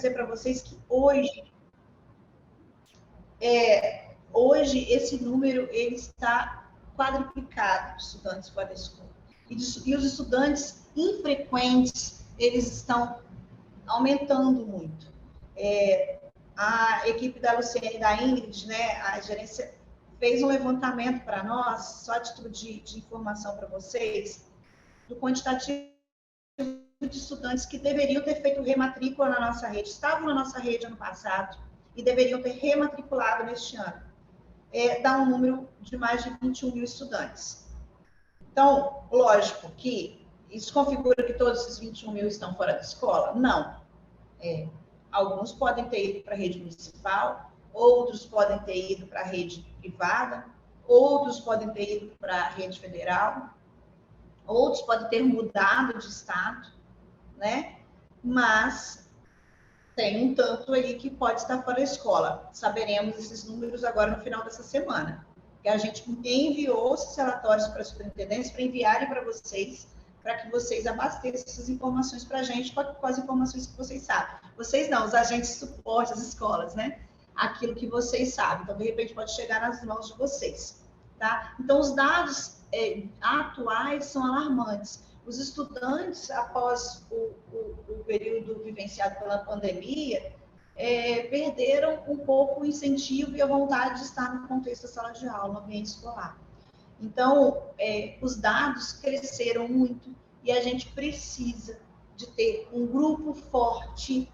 dizer para vocês que hoje esse número ele está quadruplicado de estudantes fora da escola. E os estudantes infrequentes, eles estão aumentando muito. A equipe da Luciene e da Ingrid, né, a gerência, fez um levantamento para nós, só a título de informação para vocês, do quantitativo de estudantes que deveriam ter feito rematrícula na nossa rede, estavam na nossa rede ano passado e deveriam ter rematriculado neste ano. Dá um número de mais de 21 mil estudantes. Então, lógico que isso configura que todos esses 21 mil estão fora da escola? Não. Alguns podem ter ido para a rede municipal, outros podem ter ido para a rede privada, outros podem ter ido para a rede federal, outros podem ter mudado de estado, né? Mas tem um tanto aí que pode estar fora da escola. Saberemos esses números agora no final dessa semana. Que a gente enviou esses relatórios para a superintendência para enviarem para vocês, para que vocês abasteçam essas informações para a gente com as informações que vocês sabem. Vocês não, os agentes de suporte, as escolas, né? Aquilo que vocês sabem. Então, de repente, pode chegar nas mãos de vocês, tá? Então, os dados atuais são alarmantes. Os estudantes, após o período vivenciado pela pandemia, perderam um pouco o incentivo e a vontade de estar no contexto da sala de aula, no ambiente escolar. Então, os dados cresceram muito e a gente precisa de ter um grupo forte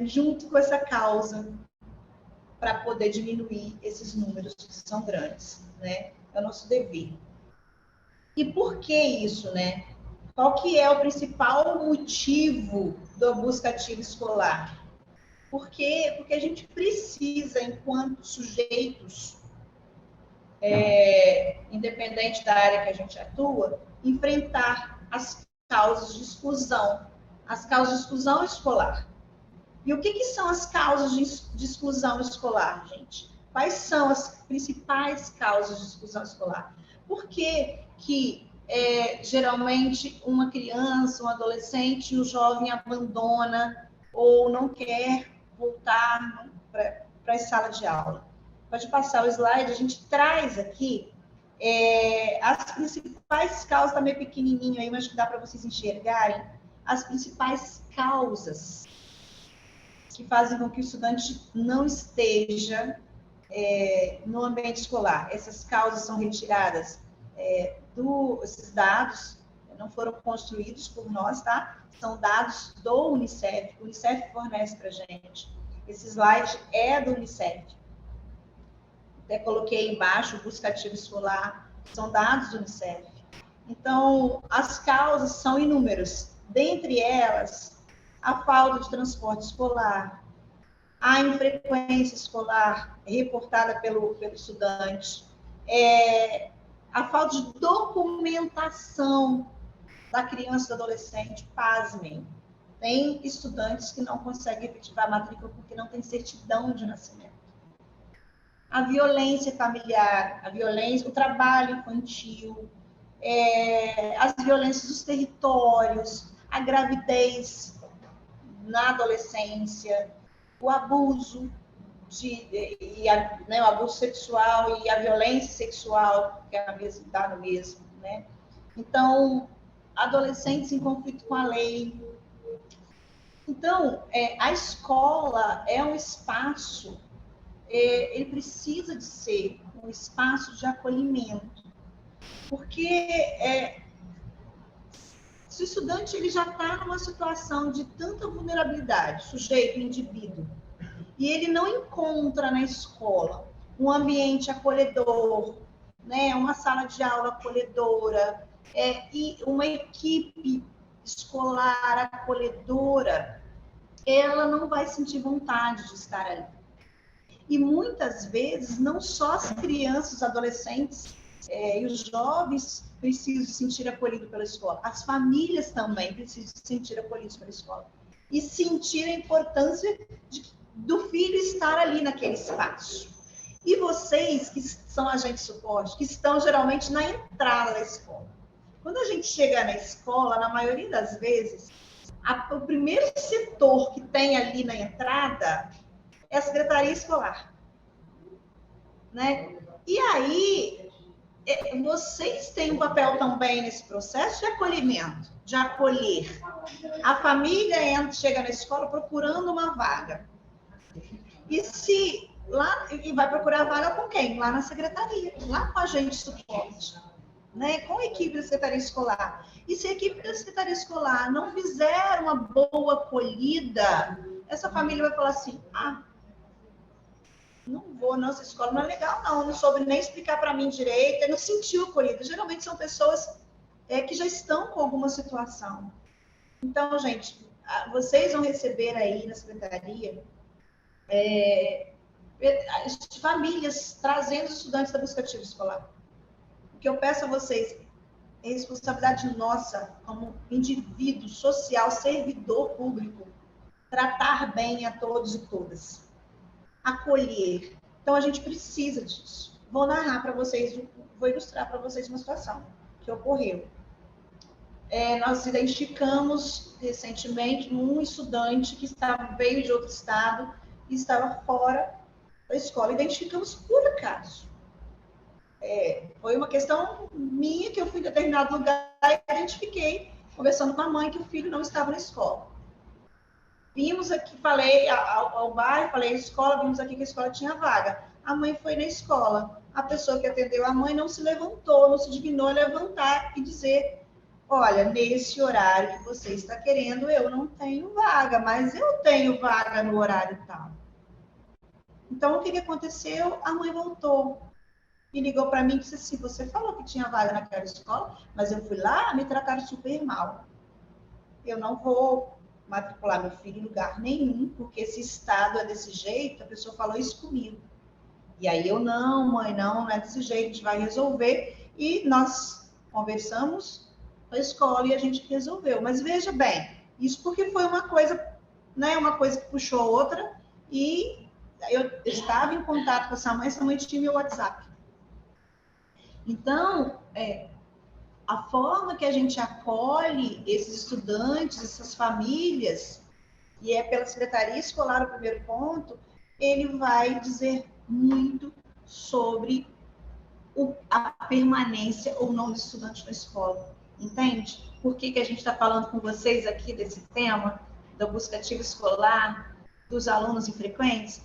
junto com essa causa, para poder diminuir esses números que são grandes, né? É o nosso dever. E por que isso, né? Qual que é o principal motivo da busca ativa escolar? Porque a gente precisa, enquanto sujeitos, independente da área que a gente atua, enfrentar as causas de exclusão escolar. E o que são as causas de exclusão escolar, gente? Quais são as principais causas de exclusão escolar? Por que geralmente uma criança, um adolescente, um jovem abandona ou não quer voltar para a sala de aula? Pode passar o slide, a gente traz aqui as principais causas, tá meio pequenininho aí, mas que dá para vocês enxergarem, as principais causas que fazem com que o estudante não esteja no ambiente escolar. Essas causas são retiradas esses dados não foram construídos por nós, tá? São dados do Unicef. O Unicef fornece para a gente. Esse slide é do Unicef. Até coloquei embaixo, busca ativa escolar. São dados do Unicef. Então, as causas são inúmeras. Dentre elas, a falta de transporte escolar, a infrequência escolar reportada pelo estudante, a falta de documentação da criança e do adolescente, pasmem. Tem estudantes que não conseguem efetivar a matrícula porque não tem certidão de nascimento. A violência familiar, o trabalho infantil, as violências dos territórios, a gravidez na adolescência, o abuso o abuso sexual e a violência sexual, que dá no mesmo, né? Então, adolescentes em conflito com a lei. Então, a escola é um espaço, ele precisa de ser um espaço de acolhimento, porque se o estudante ele já está numa situação de tanta vulnerabilidade, sujeito, indivíduo, e ele não encontra na escola um ambiente acolhedor, né, uma sala de aula acolhedora, e uma equipe escolar acolhedora, ela não vai sentir vontade de estar ali. E muitas vezes, não só as crianças, os adolescentes e os jovens precisam se sentir acolhidos pela escola, as famílias também precisam se sentir acolhidos pela escola. E sentir a importância do filho estar ali naquele espaço. E vocês, que são agentes de suporte, que estão geralmente na entrada da escola. Quando a gente chega na escola, na maioria das vezes, O primeiro setor que tem ali na entrada é a secretaria escolar, né? E aí, vocês têm um papel também nesse processo de acolhimento, de acolher. A família chega na escola procurando uma vaga. E vai procurar vaga com quem? Lá na secretaria, lá com a gente de suporte, né? Com a equipe da secretaria escolar. E se a equipe da secretaria escolar não fizer uma boa acolhida, essa família vai falar assim: não vou, nossa escola não é legal, não soube nem explicar para mim direito, não sentiu acolhida. Geralmente são pessoas que já estão com alguma situação. Então, gente, vocês vão receber aí na secretaria famílias trazendo estudantes da busca ativa escolar. O que eu peço a vocês é responsabilidade nossa, como indivíduo social, servidor público, tratar bem a todos e todas, acolher. Então, a gente precisa disso. Vou narrar para vocês, vou ilustrar para vocês uma situação que ocorreu. Nós identificamos recentemente um estudante que veio de outro estado e estava fora da escola. Identificamos por acaso. Foi uma questão minha que eu fui em determinado lugar e identifiquei, conversando com a mãe, que o filho não estava na escola. Vimos aqui, falei ao bairro, falei à escola, vimos aqui que a escola tinha vaga. A mãe foi na escola. A pessoa que atendeu a mãe não se levantou, não se dignou a levantar e dizer: olha, nesse horário que você está querendo, eu não tenho vaga, mas eu tenho vaga no horário tal. Então, o que aconteceu? A mãe voltou e ligou para mim e disse assim: você falou que tinha vaga naquela escola, mas eu fui lá, me trataram super mal. Eu não vou matricular meu filho em lugar nenhum, porque esse estado é desse jeito. A pessoa falou isso comigo. E aí eu: não, mãe, não é desse jeito, a gente vai resolver. E nós conversamos com a escola e a gente resolveu. Mas veja bem, isso porque foi uma coisa, né, uma coisa que puxou outra, e eu estava em contato com essa mãe tinha meu WhatsApp. Então, a forma que a gente acolhe esses estudantes, essas famílias, e é pela secretaria escolar o primeiro ponto, ele vai dizer muito sobre a permanência ou não do estudante na escola. Entende? Por que a gente está falando com vocês aqui desse tema, da busca ativa escolar, dos alunos infrequentes?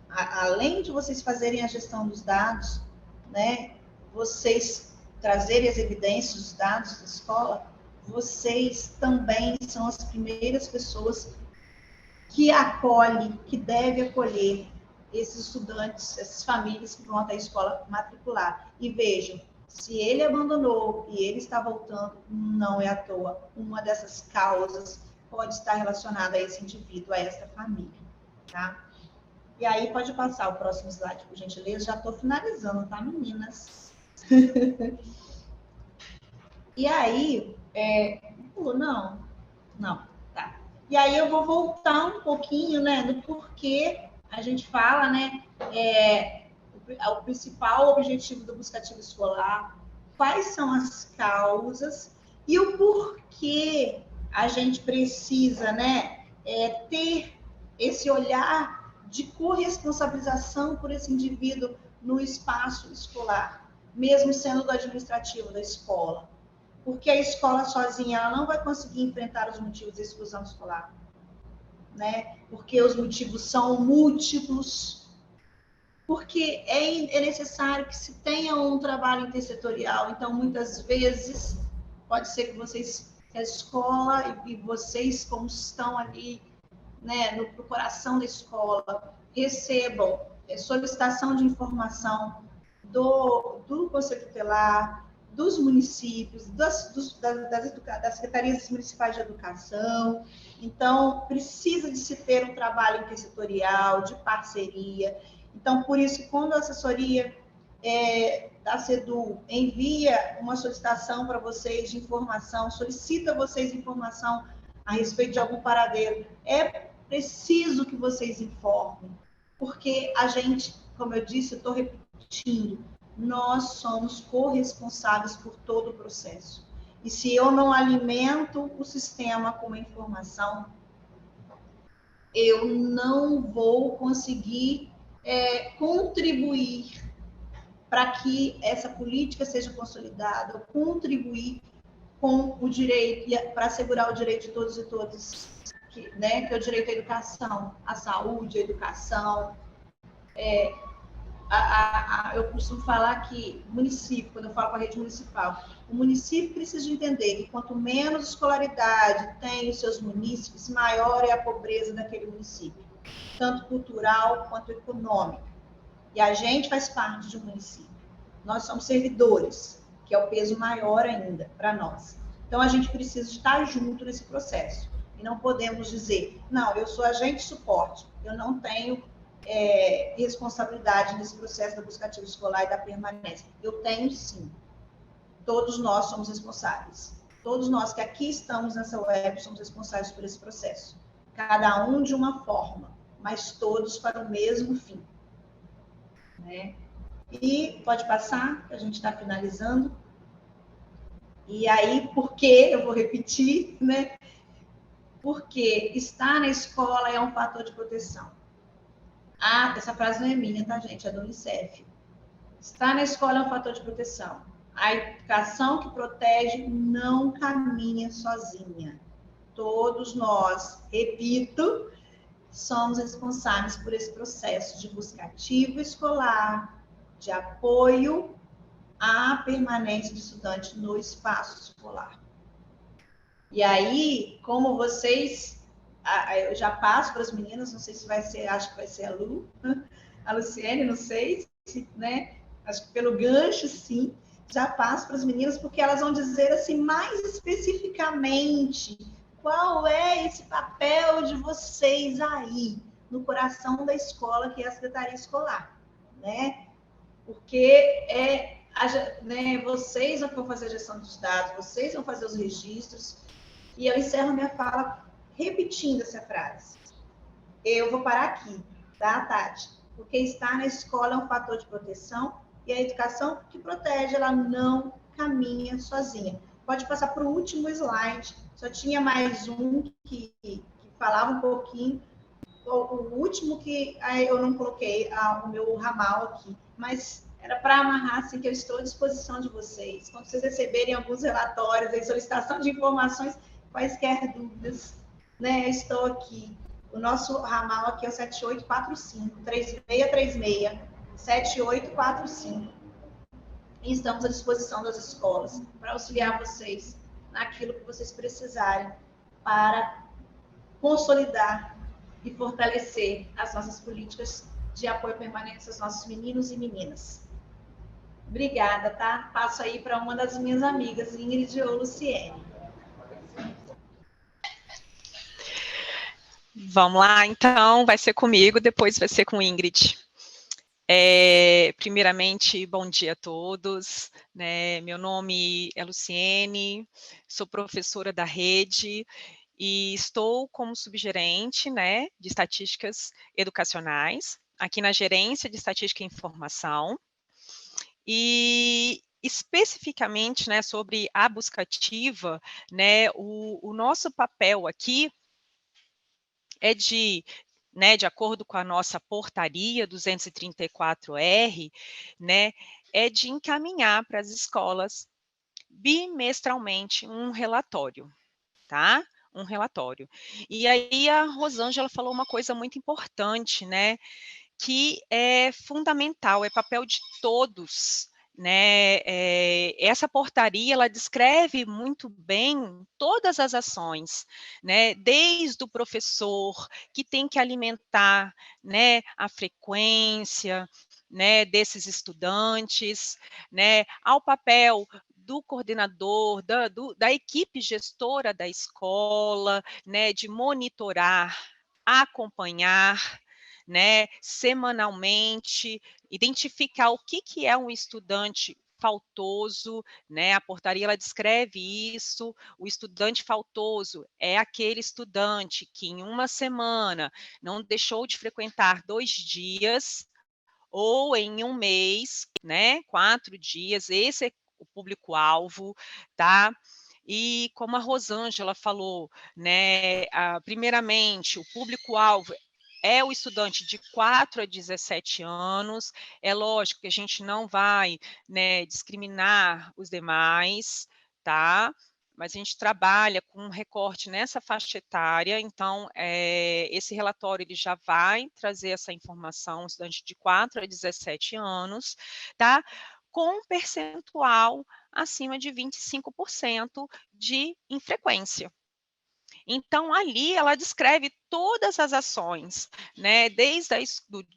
Além de vocês fazerem a gestão dos dados, né, vocês trazerem as evidências, os dados da escola, vocês também são as primeiras pessoas que acolhem, que devem acolher esses estudantes, essas famílias que vão até a escola matricular. E vejam, se ele abandonou e ele está voltando, não é à toa. Uma dessas causas pode estar relacionada a esse indivíduo, a essa família, tá? E aí, pode passar o próximo slide, por gentileza. Já estou finalizando, tá, meninas? E aí, não, tá. E aí eu vou voltar um pouquinho, né, do porquê a gente fala, né, o principal objetivo do busca ativa escolar, quais são as causas e o porquê a gente precisa, né, ter esse olhar de corresponsabilização por esse indivíduo no espaço escolar, mesmo sendo do administrativo da escola. Porque a escola sozinha ela não vai conseguir enfrentar os motivos de exclusão escolar, né? Porque os motivos são múltiplos, porque é necessário que se tenha um trabalho intersetorial. Então, muitas vezes, pode ser que vocês, a escola e vocês, como estão ali, né, no coração da escola, recebam solicitação de informação do Conselho Tutelar, dos municípios, das secretarias municipais de educação. Então, precisa de se ter um trabalho intersetorial, de parceria. Então, por isso, quando a assessoria da CEDU envia uma solicitação para vocês de informação, solicita vocês informação a respeito de algum paradeiro, é preciso que vocês informem, porque a gente, como eu disse, eu estou repetindo, nós somos corresponsáveis por todo o processo. E se eu não alimento o sistema com uma informação, eu não vou conseguir contribuir para que essa política seja consolidada, ou contribuir com o direito, para assegurar o direito de todos e todas, que é o direito à educação, à saúde, à educação. Eu costumo falar que o município, quando eu falo com a rede municipal, o município precisa entender que quanto menos escolaridade tem os seus munícipes, maior é a pobreza daquele município, tanto cultural quanto econômica. E a gente faz parte de um município. Nós somos servidores, que é o peso maior ainda para nós. Então, a gente precisa estar junto nesse processo. E não podemos dizer, não, eu sou agente de suporte, eu não tenho responsabilidade nesse processo da busca ativa escolar e da permanência. Eu tenho sim. Todos nós somos responsáveis. Todos nós que aqui estamos nessa web somos responsáveis por esse processo. Cada um de uma forma, mas todos para o mesmo fim. Né? E pode passar, que a gente está finalizando. E aí, por que eu vou repetir, né? Porque estar na escola é um fator de proteção. Ah, essa frase não é minha, tá, gente? É do Unicef. Estar na escola é um fator de proteção. A educação que protege não caminha sozinha. Todos nós, repito, somos responsáveis por esse processo de busca ativa escolar, de apoio à permanência do estudante no espaço escolar. E aí, como vocês... Eu já passo para as meninas, não sei se vai ser, acho que vai ser a Luciene, não sei, né? Acho que pelo gancho, sim, já passo para as meninas, porque elas vão dizer assim, mais especificamente, qual é esse papel de vocês aí, no coração da escola, que é a Secretaria Escolar, né? Porque vocês vão fazer a gestão dos dados, vocês vão fazer os registros, e eu encerro minha fala repetindo essa frase. Eu vou parar aqui, tá, Tati? Porque estar na escola é um fator de proteção e a educação que protege, ela não caminha sozinha. Pode passar para o último slide. Só tinha mais um que falava um pouquinho. O último que eu não coloquei o meu ramal aqui, mas era para amarrar, assim, que eu estou à disposição de vocês. Quando vocês receberem alguns relatórios, solicitação de informações, quaisquer dúvidas, né? Estou aqui. O nosso ramal aqui é o 7845, 3636, 7845. E estamos à disposição das escolas para auxiliar vocês naquilo que vocês precisarem para consolidar e fortalecer as nossas políticas de apoio permanente aos nossos meninos e meninas. Obrigada, tá? Passo aí para uma das minhas amigas, Ingrid ou Luciene. Vamos lá, então, vai ser comigo, depois vai ser com Ingrid. Primeiramente, bom dia a todos, né? Meu nome é Luciene, sou professora da rede e estou como subgerente, né, de estatísticas educacionais, aqui na Gerência de Estatística e Informação, e especificamente, né, sobre a busca ativa, né, o nosso papel aqui é de acordo com a nossa portaria 234R, né, é de encaminhar para as escolas bimestralmente um relatório, tá? Um relatório. E aí a Rosângela falou uma coisa muito importante, né, que é fundamental, é papel de todos, né? Essa portaria, ela descreve muito bem todas as ações, né? Desde o professor que tem que alimentar, né, a frequência, né, desses estudantes, né, ao papel do coordenador, da equipe gestora da escola, né, de monitorar, acompanhar, né, semanalmente, identificar o que é um estudante faltoso, né? A portaria ela descreve isso. O estudante faltoso é aquele estudante que em uma semana não deixou de frequentar 2 dias, ou em um mês, né? 4 dias. Esse é o público-alvo, tá? E como a Rosângela falou, né, primeiramente, o público-alvo é o estudante de 4 a 17 anos. É lógico que a gente não vai, né, discriminar os demais, tá? Mas a gente trabalha com um recorte nessa faixa etária, então, esse relatório ele já vai trazer essa informação, estudante de 4 a 17 anos, tá? Com um percentual acima de 25% de infrequência. Então, ali ela descreve todas as ações, né, desde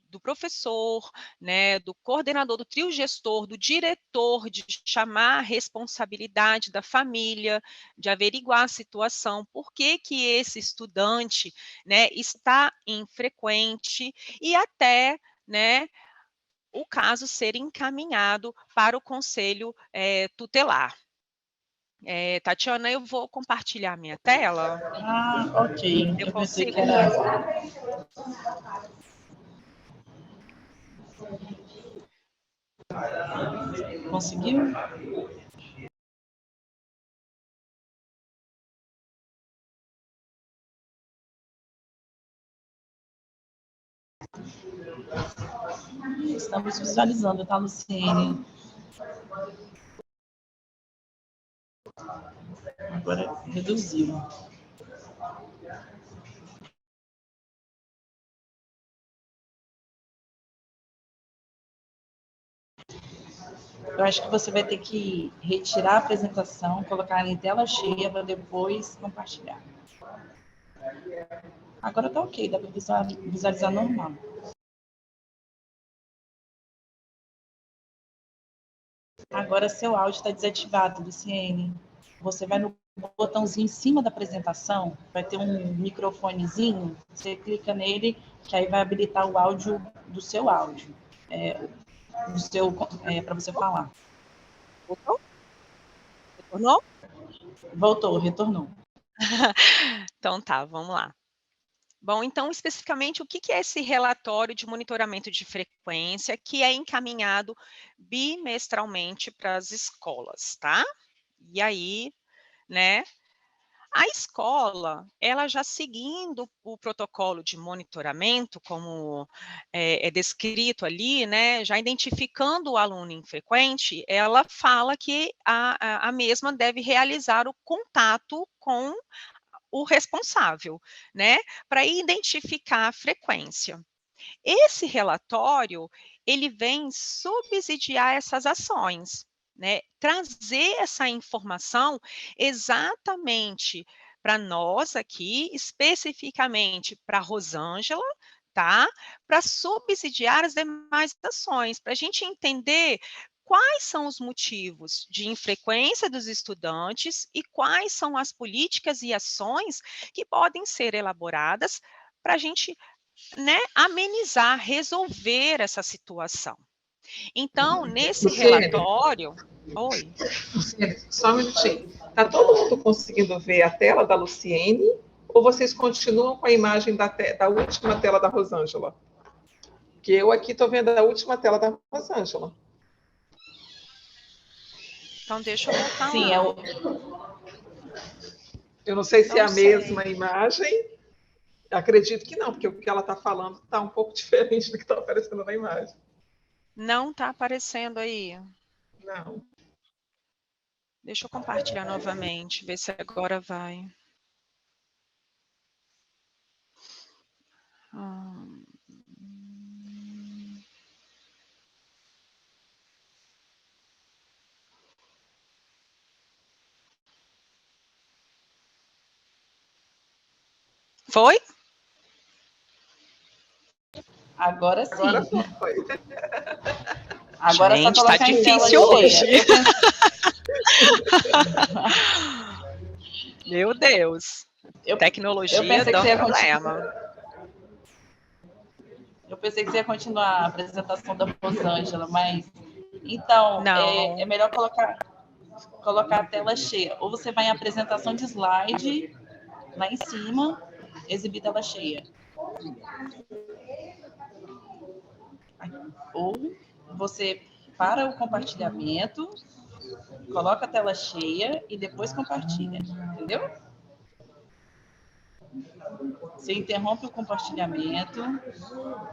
do professor, né, do coordenador, do trio gestor, do diretor, de chamar a responsabilidade da família, de averiguar a situação, por que que esse estudante, né, está infrequente e até, né, o caso ser encaminhado para o conselho tutelar. Tatiana, eu vou compartilhar minha tela. Ah, ok. Eu Eu pensei consigo? que era... Conseguiu? Estamos visualizando, tá, Luciene? Agora reduziu. Eu acho que você vai ter que retirar a apresentação, colocar em tela cheia para depois compartilhar. Agora tá ok, dá para visualizar normal. Agora seu áudio está desativado, Luciene. Você vai no botãozinho em cima da apresentação, vai ter um microfonezinho, você clica nele, que aí vai habilitar o áudio do seu áudio, para você falar. Voltou? Retornou? Voltou, retornou. Então tá, vamos lá. Bom, então, especificamente, o que é esse relatório de monitoramento de frequência que é encaminhado bimestralmente para as escolas, tá? E aí, né, a escola, ela já seguindo o protocolo de monitoramento, como é descrito ali, né, já identificando o aluno infrequente, ela fala que a mesma deve realizar o contato com o responsável, né, para identificar a frequência. Esse relatório, ele vem subsidiar essas ações, né, trazer essa informação exatamente para nós aqui, especificamente para a Rosângela, tá? Para subsidiar as demais ações, para a gente entender quais são os motivos de infrequência dos estudantes e quais são as políticas e ações que podem ser elaboradas para a gente, né, amenizar, resolver essa situação. Então, nesse Luciene, relatório... Oi. Luciene, só um minutinho. Está todo mundo conseguindo ver a tela da Luciene ou vocês continuam com a imagem da última tela da Rosângela? Que eu aqui estou vendo a última tela da Rosângela. Então, deixa eu voltar Sim, lá. Eu não sei se Não é a sei. mesma imagem. Acredito que não, porque o que ela está falando está um pouco diferente do que está aparecendo na imagem. Não está aparecendo aí. Não. Deixa eu compartilhar novamente, ver se agora vai. Foi? Agora sim. Agora foi. Agora gente, só colocar tá em tela difícil hoje. cheia. Meu Deus. Tecnologia pensei que você dando ia problema. Eu pensei que você ia continuar a apresentação da Rosângela, mas... Então, Não. é melhor colocar a tela cheia. Ou você vai em apresentação de slide, lá em cima, exibir tela cheia. Ou você para o compartilhamento Coloca a tela cheia e depois compartilha, entendeu? Você interrompe o compartilhamento.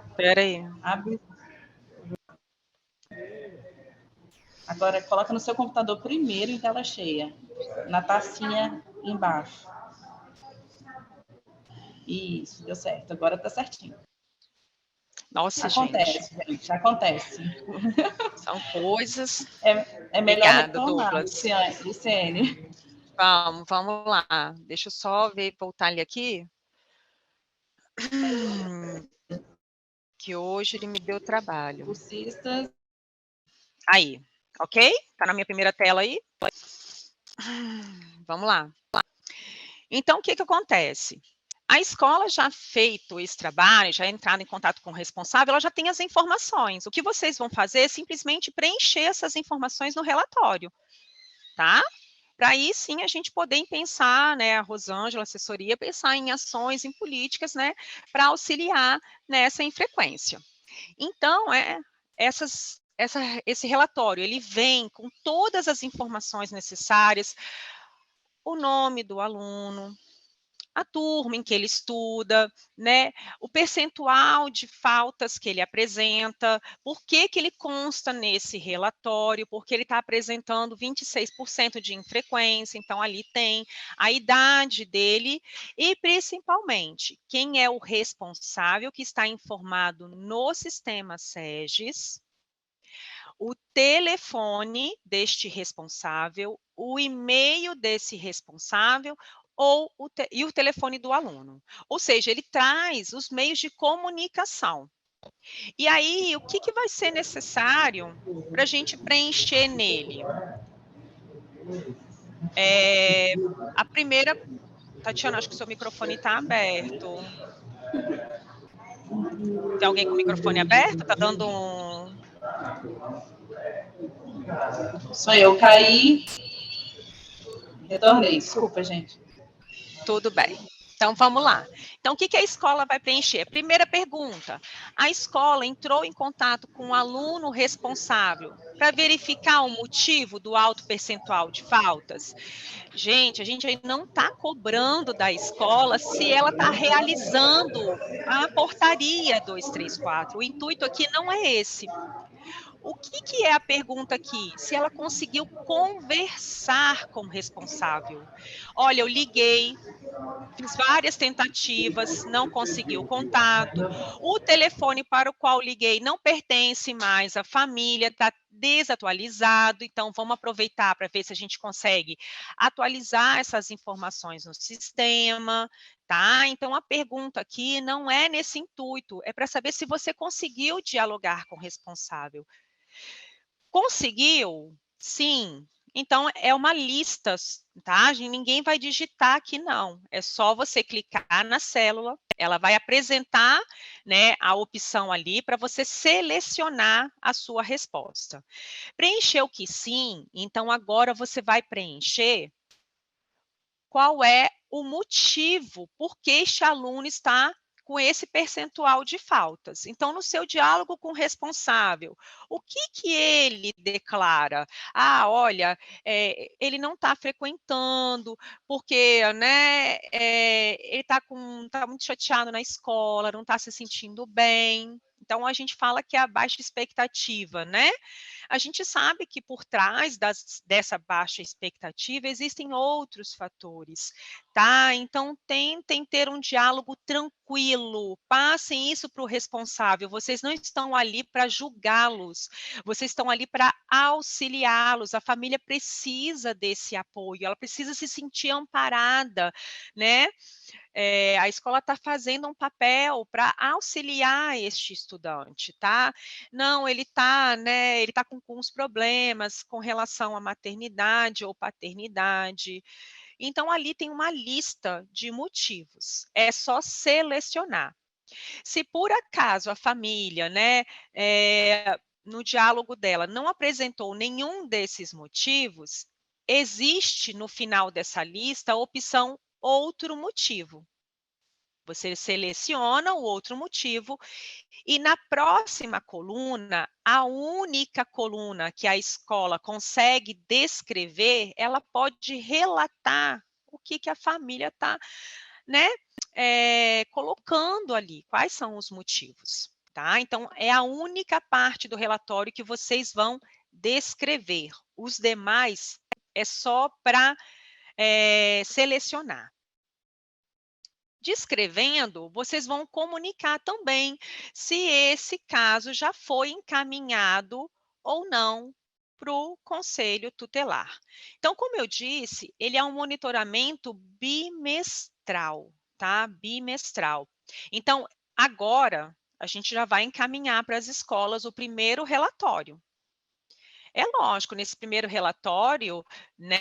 Espera aí. Abre. Agora, coloca no seu computador primeiro em tela cheia, na tacinha embaixo. Isso, deu certo. Agora tá certinho. Nossa, acontece, gente, acontece. São coisas. É melhor Obrigada, retornar, Douglas. Luciene. Vamos lá. Deixa eu só voltar ali aqui. Que hoje ele me deu trabalho. Cursistas. Aí, ok? Tá na minha primeira tela aí? Vamos lá. Então, o que acontece? A escola já feito esse trabalho, já entrado em contato com o responsável, ela já tem as informações. O que vocês vão fazer é simplesmente preencher essas informações no relatório, tá? Para aí sim a gente poder pensar, né, a Rosângela, a assessoria, pensar em ações, em políticas, né, para auxiliar nessa infrequência. Então, esse relatório, ele vem com todas as informações necessárias, o nome do aluno, a turma em que ele estuda, né, o percentual de faltas que ele apresenta, por que ele consta nesse relatório, porque ele está apresentando 26% de infrequência, então ali tem a idade dele e, principalmente, quem é o responsável que está informado no sistema SEGES, o telefone deste responsável, o e-mail desse responsável e o telefone do aluno. Ou seja, ele traz os meios de comunicação. E aí, o que vai ser necessário para a gente preencher nele? A primeira... Tatiana, acho que o seu microfone está aberto. Tem alguém com o microfone aberto? Está dando um... Sou eu, caí. Retornei, desculpa, gente. Tudo bem. Então, vamos lá. Então, o que a escola vai preencher? Primeira pergunta, a escola entrou em contato com o aluno responsável para verificar o motivo do alto percentual de faltas? Gente, a gente aí não está cobrando da escola se ela está realizando a portaria 234. O intuito aqui não é esse. O que é a pergunta aqui? Se ela conseguiu conversar com o responsável. Olha, eu liguei, fiz várias tentativas, não consegui o contato. O telefone para o qual liguei não pertence mais à família, está desatualizado. Então, vamos aproveitar para ver se a gente consegue atualizar essas informações no sistema, tá? Então, a pergunta aqui não é nesse intuito, é para saber se você conseguiu dialogar com o responsável. Conseguiu? Sim. Então, é uma lista, tá? Ninguém vai digitar aqui, não. É só você clicar na célula, ela vai apresentar, né, a opção ali para você selecionar a sua resposta. Preencheu que sim, então agora você vai preencher qual é o motivo por que este aluno está com esse percentual de faltas. Então, no seu diálogo com o responsável, o que ele declara? Ah, olha, ele não está frequentando porque, né, ele está muito chateado na escola, não está se sentindo bem. Então, a gente fala que é a baixa expectativa, né? A gente sabe que por trás dessa baixa expectativa existem outros fatores, tá? Então, tentem ter um diálogo tranquilo, passem isso para o responsável. Vocês não estão ali para julgá-los, vocês estão ali para auxiliá-los. A família precisa desse apoio, ela precisa se sentir amparada, né? A escola está fazendo um papel para auxiliar este estudante, tá? Não, ele está, né, ele está com uns problemas com relação à maternidade ou paternidade. Então, ali tem uma lista de motivos, é só selecionar. Se por acaso a família, né, no diálogo dela, não apresentou nenhum desses motivos, existe no final dessa lista a opção outro motivo. Você seleciona o outro motivo e na próxima coluna, a única coluna que a escola consegue descrever, ela pode relatar o que a família está, né, colocando ali, quais são os motivos, tá? Então, é a única parte do relatório que vocês vão descrever. Os demais é só para selecionar. Descrevendo, vocês vão comunicar também se esse caso já foi encaminhado ou não para o conselho tutelar. Então, como eu disse, ele é um monitoramento bimestral, tá? Bimestral. Então, agora, a gente já vai encaminhar para as escolas o primeiro relatório. É lógico, nesse primeiro relatório, né,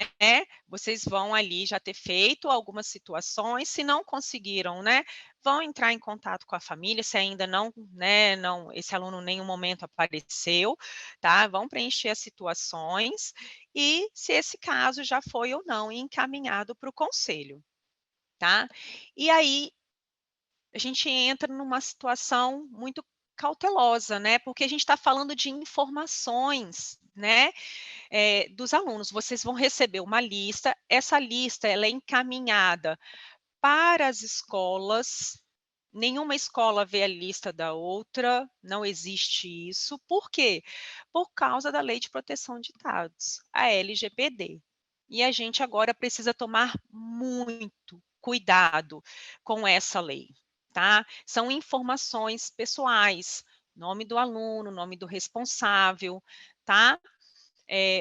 vocês vão ali já ter feito algumas situações, se não conseguiram, né, vão entrar em contato com a família, se ainda não, né, esse aluno em nenhum momento apareceu, tá? Vão preencher as situações e se esse caso já foi ou não encaminhado para o conselho, tá? E aí, a gente entra numa situação muito cautelosa, né, porque a gente está falando de informações, né, dos alunos. Vocês vão receber uma lista, essa lista ela é encaminhada para as escolas, nenhuma escola vê a lista da outra, não existe isso. Por quê? Por causa da Lei de Proteção de Dados, a LGPD. E a gente agora precisa tomar muito cuidado com essa lei, tá? São informações pessoais, nome do aluno, nome do responsável, tá?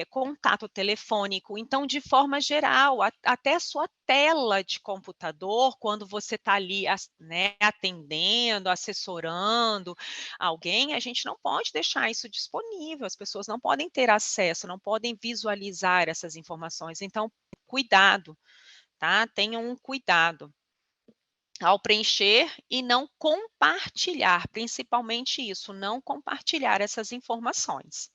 Contato telefônico. Então, de forma geral, até a sua tela de computador, quando você está ali, né, atendendo, assessorando alguém, a gente não pode deixar isso disponível, as pessoas não podem ter acesso, não podem visualizar essas informações. Então, cuidado, tá? Tenham um cuidado ao preencher e não compartilhar, principalmente isso, não compartilhar essas informações.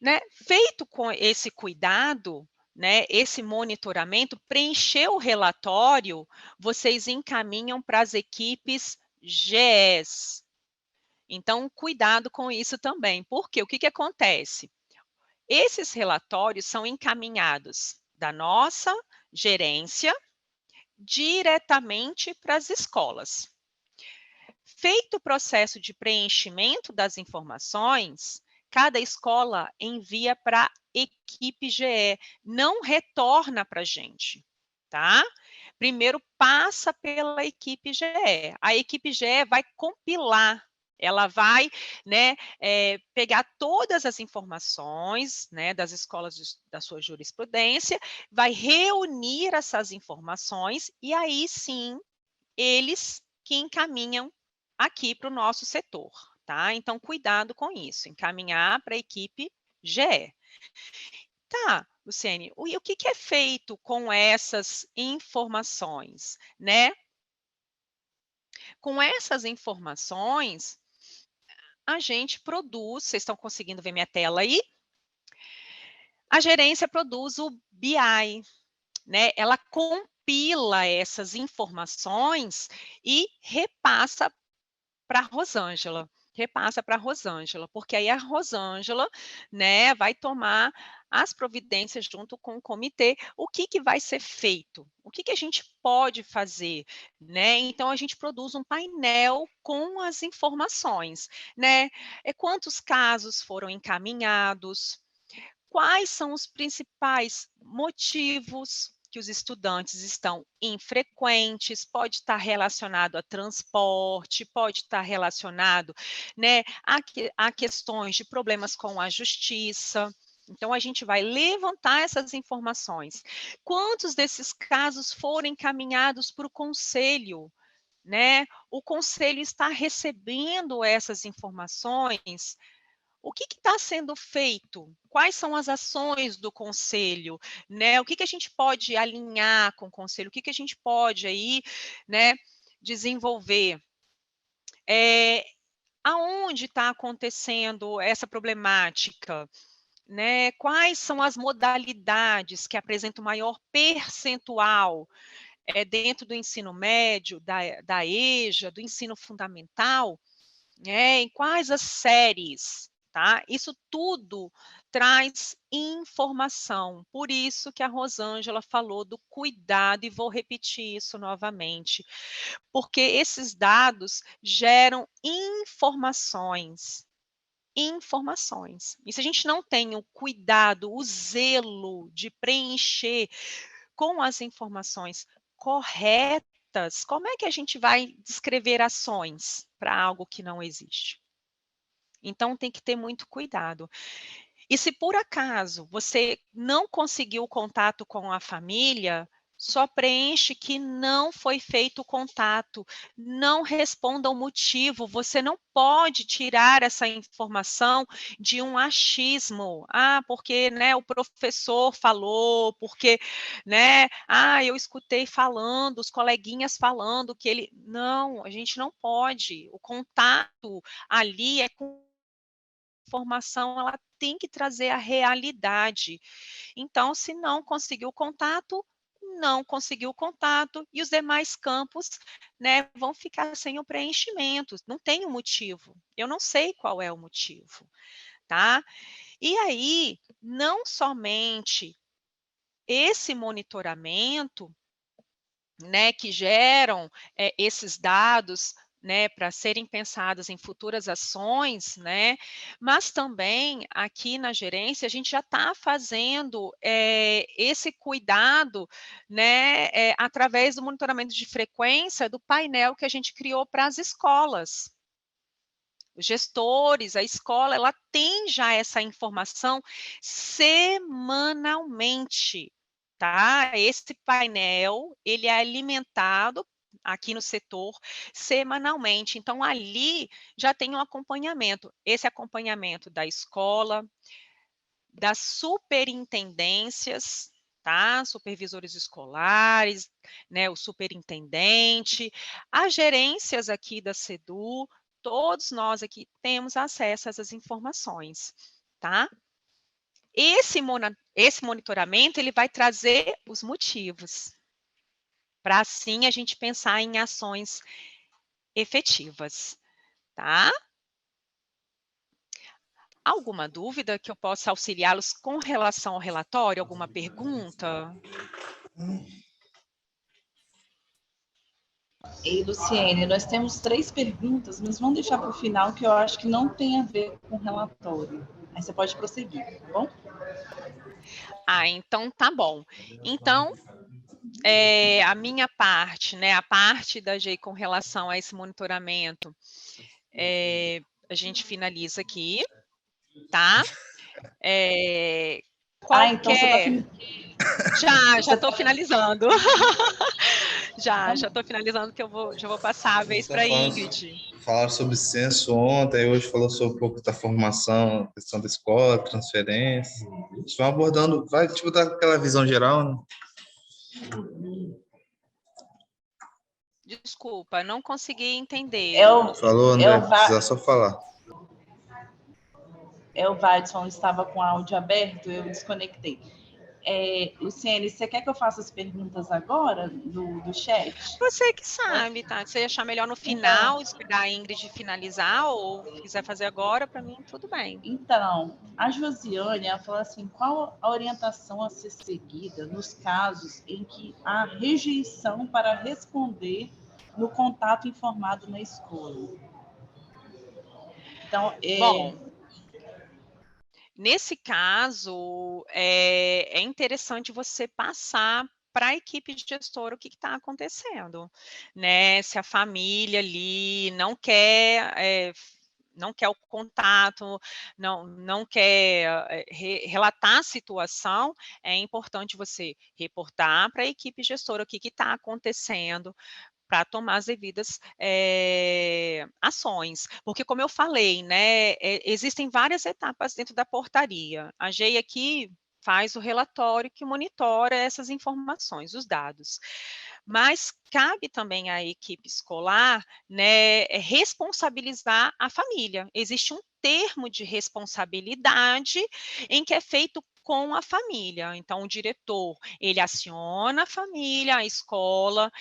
Né, feito com esse cuidado, né, esse monitoramento, preencher o relatório, vocês encaminham para as equipes GES. Então, cuidado com isso também, porque o que acontece? Esses relatórios são encaminhados da nossa gerência diretamente para as escolas. Feito o processo de preenchimento das informações, cada escola envia para a equipe GE, não retorna para a gente, tá? Primeiro passa pela equipe GE. A equipe GE vai compilar, ela vai, né, pegar todas as informações, né, das escolas da sua jurisprudência, vai reunir essas informações e aí sim eles que encaminham aqui para o nosso setor, tá? Então, cuidado com isso, encaminhar para a equipe GE. Tá, Luciene, e o que é feito com essas informações, né? Com essas informações, a gente produz, vocês estão conseguindo ver minha tela aí? A gerência produz o BI, né? Ela compila essas informações e repassa para a Rosângela, repassa para a Rosângela, porque aí a Rosângela, né, vai tomar as providências junto com o comitê, o que vai ser feito, o que a gente pode fazer, né? Então a gente produz um painel com as informações, né? Quantos casos foram encaminhados, quais são os principais motivos que os estudantes estão infrequentes, pode estar relacionado a transporte, pode estar relacionado, né, a questões de problemas com a justiça. Então, a gente vai levantar essas informações. Quantos desses casos foram encaminhados para o conselho? Né? O conselho está recebendo essas informações. O que está sendo feito? Quais são as ações do conselho? Né? O que a gente pode alinhar com o conselho? O que a gente pode aí, né, desenvolver? Aonde está acontecendo essa problemática? né, quais são as modalidades que apresentam maior percentual dentro do ensino médio, da EJA, do ensino fundamental, em quais as séries, tá? Isso tudo traz informação, por isso que a Rosângela falou do cuidado, e vou repetir isso novamente, porque esses dados geram informações. E se a gente não tem o cuidado, o zelo de preencher com as informações corretas, como é que a gente vai descrever ações para algo que não existe? Então, tem que ter muito cuidado. E se por acaso você não conseguiu contato com a família, só preenche que não foi feito contato, não responda o motivo, você não pode tirar essa informação de um achismo. Ah, porque, né, o professor falou, porque, né, eu escutei falando, os coleguinhas falando que ele... Não, a gente não pode. O contato ali é com informação, ela tem que trazer a realidade. Então, se não conseguiu contato, não conseguiu contato, e os demais campos, né, vão ficar sem o preenchimento. Não tem um motivo. Eu não sei qual é o motivo, tá? E aí, não somente esse monitoramento, né, que geram esses dados, né, para serem pensadas em futuras ações, né, mas também aqui na gerência a gente já está fazendo esse cuidado, né, através do monitoramento de frequência do painel que a gente criou para as escolas. Os gestores, a escola, ela tem já essa informação semanalmente, tá? Esse painel, ele é alimentado aqui no setor semanalmente. Então, ali já tem um acompanhamento. Esse acompanhamento da escola, das superintendências, tá? Supervisores escolares, né? O superintendente, as gerências aqui da SEDU, todos nós aqui temos acesso a essas informações, tá? Esse monitoramento, ele vai trazer os motivos, para assim a gente pensar em ações efetivas, tá? Alguma dúvida que eu possa auxiliá-los com relação ao relatório? Alguma pergunta? Ei, Luciene, nós temos 3 perguntas, mas vamos deixar para o final, que eu acho que não tem a ver com o relatório. Aí você pode prosseguir, tá bom? Então tá bom. Então, a minha parte, né, a parte da GEI com relação a esse monitoramento, a gente finaliza aqui, tá? Então você Já estou finalizando. Já estou finalizando, que já vou passar a vez para a Ingrid. Falaram sobre censo ontem, hoje falou sobre um pouco da formação, questão da escola, transferência. Estão abordando, vai tipo dar aquela visão geral, né? Desculpa, não consegui entender. Falou, André, precisa só falar. O Vadson estava com o áudio aberto, eu desconectei. Luciene, você quer que eu faça as perguntas agora do chat? Você que sabe, tá? Se você achar melhor no final, esperar a Ingrid finalizar, ou quiser fazer agora, para mim, tudo bem. Então, a Josiane, ela falou assim, qual a orientação a ser seguida nos casos em que há rejeição para responder no contato informado na escola? Então, Bom, nesse caso, é interessante você passar para a equipe de gestor o que está acontecendo, né? Se a família ali não quer o contato, não quer relatar a situação, é importante você reportar para a equipe gestora o que está acontecendo, para tomar as devidas ações. Porque, como eu falei, né, existem várias etapas dentro da portaria. A GEI aqui faz o relatório que monitora essas informações, os dados. mas cabe também à equipe escolar, né, responsabilizar a família. Existe um termo de responsabilidade em que é feito com a família. Então, o diretor, ele aciona a família, a escola,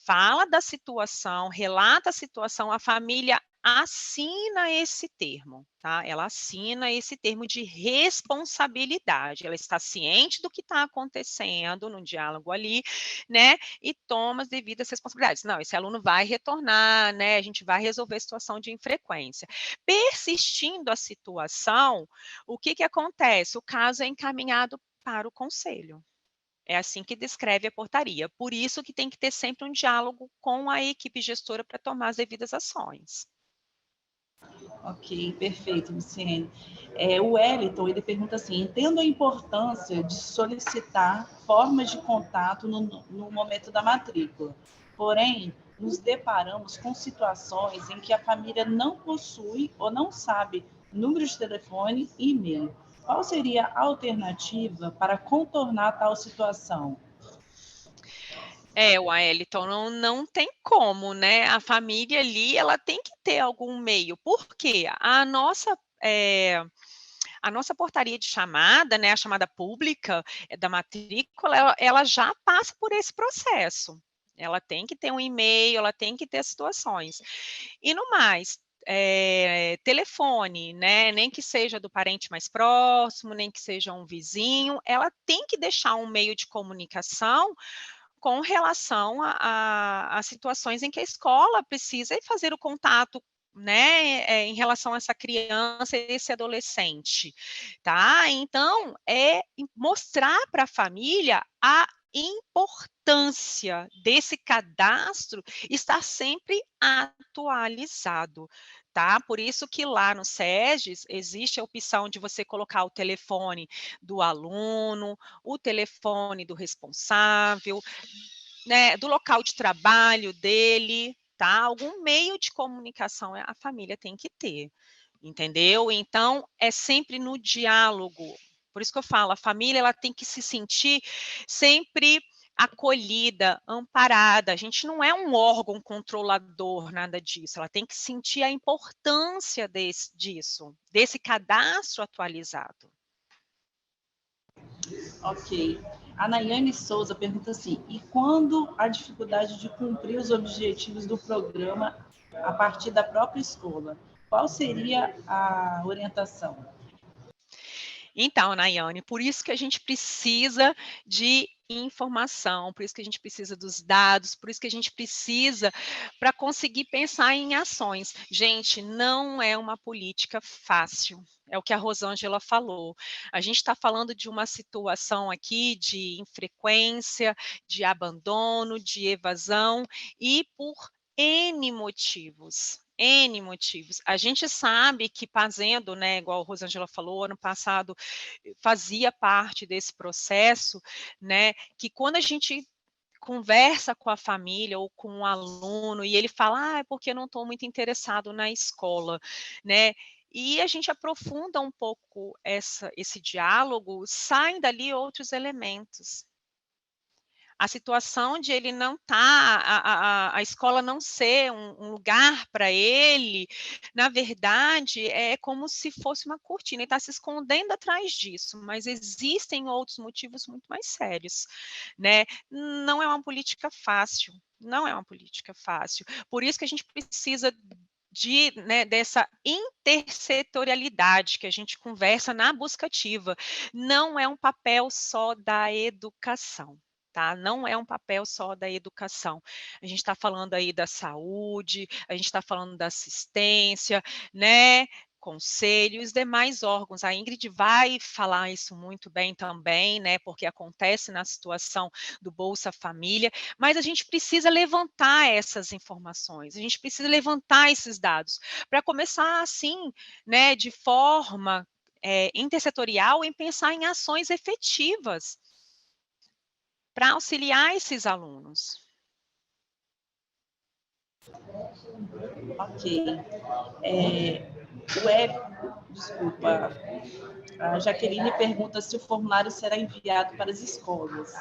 fala da situação, relata a situação, a família assina esse termo, tá? Ela assina esse termo de responsabilidade. Ela está ciente do que está acontecendo no diálogo ali, né? E toma as devidas responsabilidades. Não, esse aluno vai retornar, né? A gente vai resolver a situação de infrequência. Persistindo a situação, o que acontece? O caso é encaminhado para o conselho. É assim que descreve a portaria. Por isso que tem que ter sempre um diálogo com a equipe gestora para tomar as devidas ações. Ok, perfeito, Luciene. O Wellington, ele pergunta assim, entendo a importância de solicitar formas de contato no momento da matrícula, porém, nos deparamos com situações em que a família não possui ou não sabe número de telefone e e-mail. Qual seria a alternativa para contornar tal situação? Wellington, não tem como, né? A família ali, ela tem que ter algum meio. Por quê? A nossa portaria de chamada, né, a chamada pública da matrícula, ela já passa por esse processo. Ela tem que ter um e-mail, ela tem que ter situações. E no mais, telefone, né, nem que seja do parente mais próximo, nem que seja um vizinho, ela tem que deixar um meio de comunicação com relação a situações em que a escola precisa fazer o contato, né, em relação a essa criança, esse adolescente, tá? Então, mostrar para a família a importância desse cadastro estar sempre atualizado, tá? Por isso que lá no SESGES existe a opção de você colocar o telefone do aluno, o telefone do responsável, né, do local de trabalho dele, tá? Algum meio de comunicação a família tem que ter, entendeu? Então, é sempre no diálogo. Por isso que eu falo, a família ela tem que se sentir sempre acolhida, amparada. A gente não é um órgão controlador, nada disso. Ela tem que sentir a importância desse cadastro atualizado. Ok. A Nayane Souza pergunta assim, e quando a dificuldade de cumprir os objetivos do programa a partir da própria escola, qual seria a orientação? Então, Nayane, por isso que a gente precisa de informação, por isso que a gente precisa dos dados, por isso que a gente precisa para conseguir pensar em ações. Gente, não é uma política fácil, é o que a Rosângela falou. A gente está falando de uma situação aqui de infrequência, de abandono, de evasão, e por N motivos. N motivos. A gente sabe que fazendo, né, igual a Rosângela falou, ano passado fazia parte desse processo, né, que quando a gente conversa com a família ou com um aluno e ele fala, é porque eu não estou muito interessado na escola, né, e a gente aprofunda um pouco esse diálogo, saem dali outros elementos. A situação de ele não a escola não ser um lugar para ele, na verdade, é como se fosse uma cortina, ele está se escondendo atrás disso, mas existem outros motivos muito mais sérios, né? Não é uma política fácil, não é uma política fácil. Por isso que a gente precisa dessa intersetorialidade que a gente conversa na busca ativa. Não é um papel só da educação. Tá? Não é um papel só da educação. A gente está falando aí da saúde, a gente está falando da assistência, né? Conselho e os demais órgãos. A Ingrid vai falar isso muito bem também, né? Porque acontece na situação do Bolsa Família, mas a gente precisa levantar essas informações, a gente precisa levantar esses dados para começar assim, né? De forma intersetorial, em pensar em ações efetivas para auxiliar esses alunos. Ok. Desculpa. A Jaqueline pergunta se o formulário será enviado para as escolas.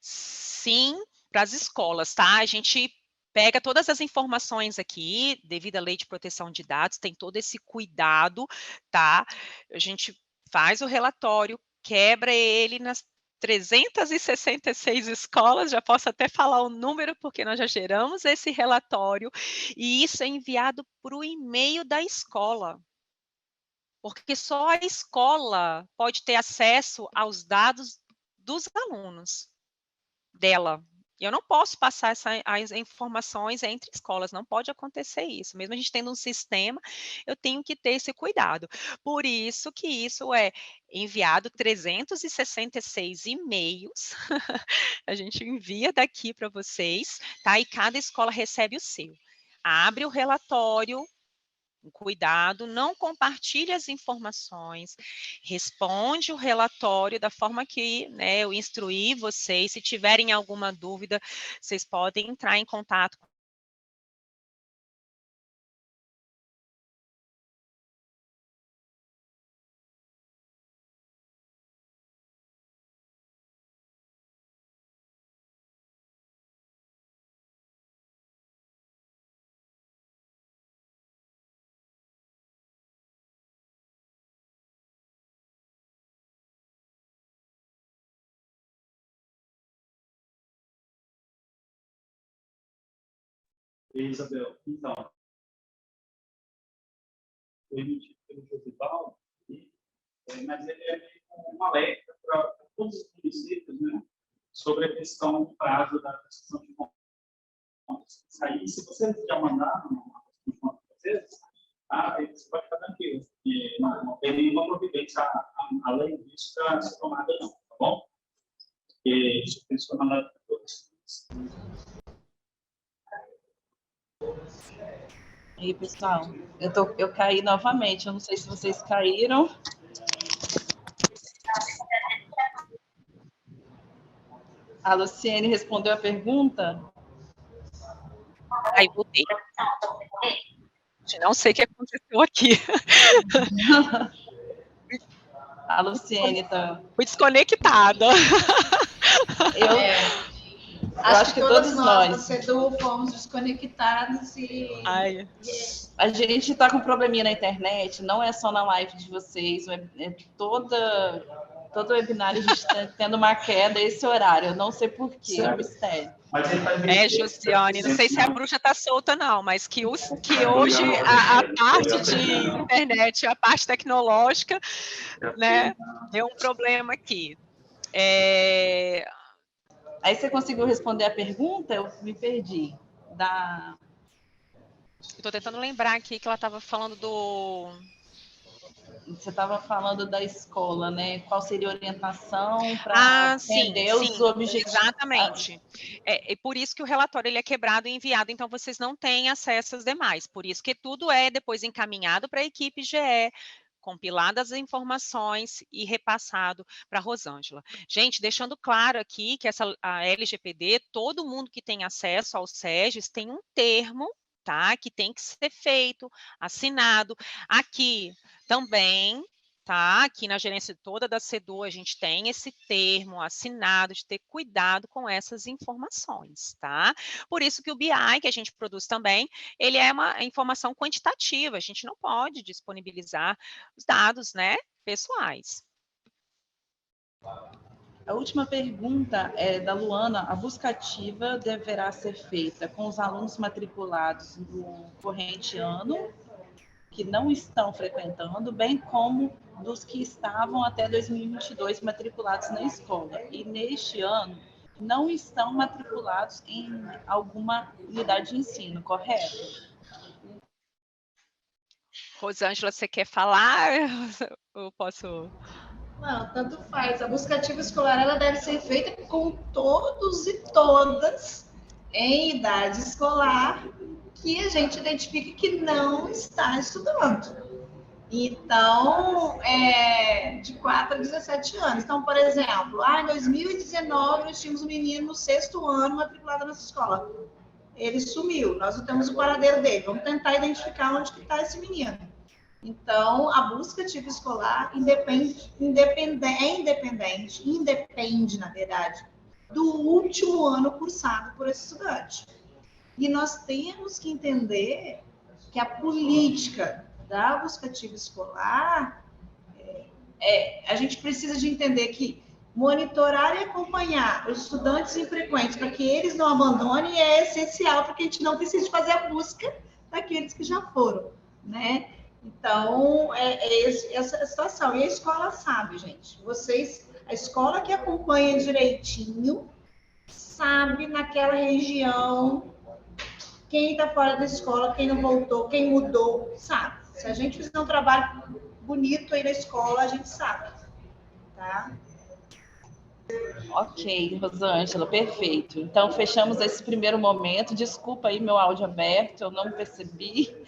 Sim, as escolas, tá? A gente pega todas as informações aqui, devido à Lei de Proteção de Dados, tem todo esse cuidado, tá? A gente faz o relatório, quebra ele nas 366 escolas, já posso até falar o número, porque nós já geramos esse relatório, e isso é enviado para o e-mail da escola. Porque só a escola pode ter acesso aos dados dos alunos dela. Eu não posso passar as informações entre escolas, não pode acontecer isso. Mesmo a gente tendo um sistema, eu tenho que ter esse cuidado. Por isso que isso é enviado 366 e-mails, a gente envia daqui para vocês, tá? E cada escola recebe o seu. Abre o relatório, cuidado, não compartilhe as informações, responde o relatório da forma que, né, eu instruí vocês. Se tiverem alguma dúvida, vocês podem entrar em contato. Isabel, então, foi emitido pelo Josival, mas ele é um alerta para todos os municípios, né, sobre a questão do prazo da prestação de contas. Aí, se você já mandar uma prestação de contas para vocês, você pode ficar tranquilo, porque não tem nenhuma providência além disso para ser tomada, não, tá bom? Porque isso tem que ser mandado para todos. E aí, pessoal, eu caí novamente, eu não sei se vocês caíram. A Luciene respondeu a pergunta? Aí, voltei. Não sei o que aconteceu aqui. A Luciene tá... Fui desconectada. Eu acho que todos nós. Fomos desconectados e... Ai. A gente está com um probleminha na internet, não é só na live de vocês, todo webinário a gente está tendo uma queda esse horário. Eu não sei porquê, é um mistério. Josiane, não sei se a bruxa está solta, não, mas que hoje a parte de internet, a parte tecnológica, né, deu um problema aqui. Aí você conseguiu responder a pergunta? Eu me perdi. Estou tentando lembrar aqui que ela estava falando do... Você estava falando da escola, né? Qual seria a orientação para entender os objetivos? Exatamente. É por isso que o relatório ele é quebrado e enviado, então vocês não têm acesso aos demais. Por isso que tudo é depois encaminhado para a equipe GE, compiladas as informações e repassado para a Rosângela. Gente, deixando claro aqui que a LGPD, todo mundo que tem acesso ao SEGES tem um termo, tá? Que tem que ser feito, assinado. Aqui também, tá? Aqui na gerência toda da CEDU, a gente tem esse termo assinado de ter cuidado com essas informações, tá? Por isso que o BI, que a gente produz também, ele é uma informação quantitativa, a gente não pode disponibilizar os dados, né, pessoais. A última pergunta é da Luana. A busca ativa deverá ser feita com os alunos matriculados no corrente ano, que não estão frequentando, bem como dos que estavam até 2022 matriculados na escola. E neste ano, não estão matriculados em alguma unidade de ensino, correto? Rosângela, você quer falar? Eu posso... Não, tanto faz. A busca ativa escolar ela deve ser feita com todos e todas em idade escolar que a gente identifique que não está estudando. Então, de 4 a 17 anos. Então, por exemplo, em 2019 nós tínhamos um menino no 6º ano matriculado nessa escola. Ele sumiu, nós não temos o paradeiro dele. Vamos tentar identificar onde que está esse menino. Então, a busca ativa escolar independe, na verdade, do último ano cursado por esse estudante. E nós temos que entender que a política da buscativa escolar, a gente precisa de entender que monitorar e acompanhar os estudantes infrequentes para que eles não abandonem é essencial para que a gente não precise fazer a busca daqueles que já foram, né? Então, essa situação. E a escola sabe, gente. A escola que acompanha direitinho, sabe naquela região quem está fora da escola, quem não voltou, quem mudou, sabe. Se a gente fizer um trabalho bonito aí na escola, a gente sabe, tá? Ok, Rosângela, perfeito. Então, fechamos esse primeiro momento. Desculpa aí meu áudio aberto, eu não percebi.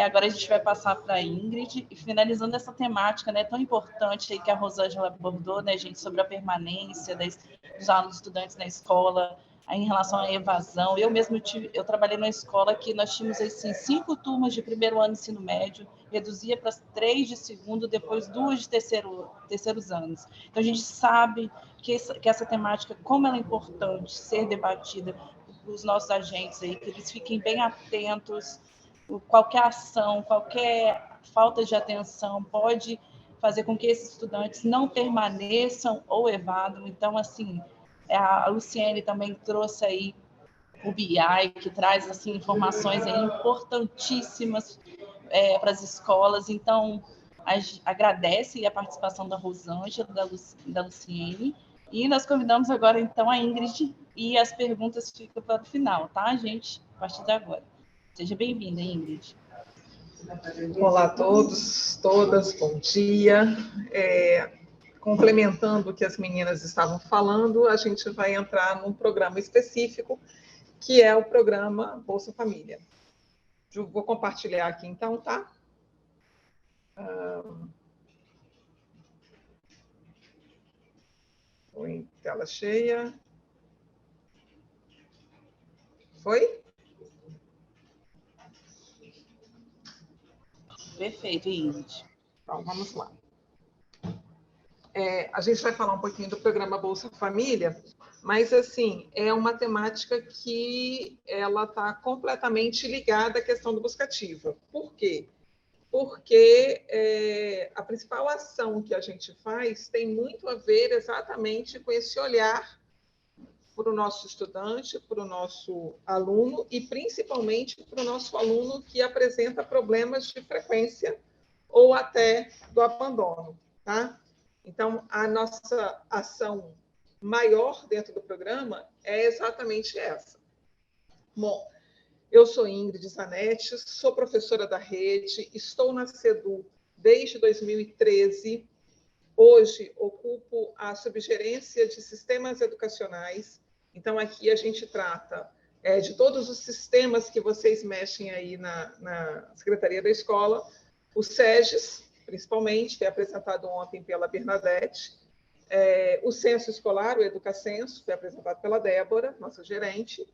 Agora a gente vai passar para a Ingrid, e finalizando essa temática, né, tão importante aí que a Rosângela abordou, né, gente, sobre a permanência dos alunos estudantes na escola, aí em relação à evasão. Eu trabalhei numa escola que nós tínhamos assim, 5 turmas de primeiro ano de ensino médio, reduzia para 3 de segundo, depois 2 de terceiros anos. Então a gente sabe que essa temática, como ela é importante ser debatida para os nossos agentes aí, que eles fiquem bem atentos. Qualquer ação, qualquer falta de atenção pode fazer com que esses estudantes não permaneçam ou evadam. Então, assim, a Luciene também trouxe aí o BI, que traz assim, informações aí importantíssimas para as escolas. Então, agradece a participação da Rosângela, da Luciene, e nós convidamos agora, então, a Ingrid, e as perguntas ficam para o final, tá, gente? A partir de agora. Seja bem-vinda, Ingrid. Olá a todos, todas, bom dia. Complementando o que as meninas estavam falando, a gente vai entrar num programa específico, que é o programa Bolsa Família. Vou compartilhar aqui então, tá? Estou em tela cheia. Foi? Perfeito, Ingrid. Então, vamos lá. A gente vai falar um pouquinho do programa Bolsa Família, mas, assim, é uma temática que ela está completamente ligada à questão do buscativa. Por quê? Porque a principal ação que a gente faz tem muito a ver exatamente com esse olhar para o nosso estudante, para o nosso aluno e, principalmente, para o nosso aluno que apresenta problemas de frequência ou até do abandono, tá? Então, a nossa ação maior dentro do programa é exatamente essa. Bom, eu sou Ingrid Zanetti, sou professora da rede, estou na CEDU desde 2013. Hoje, ocupo a subgerência de sistemas educacionais. Então, aqui a gente trata de todos os sistemas que vocês mexem aí na Secretaria da Escola. O SEGES, principalmente, foi apresentado ontem pela Bernadette. O Censo Escolar, o Educacenso, foi apresentado pela Débora, nossa gerente,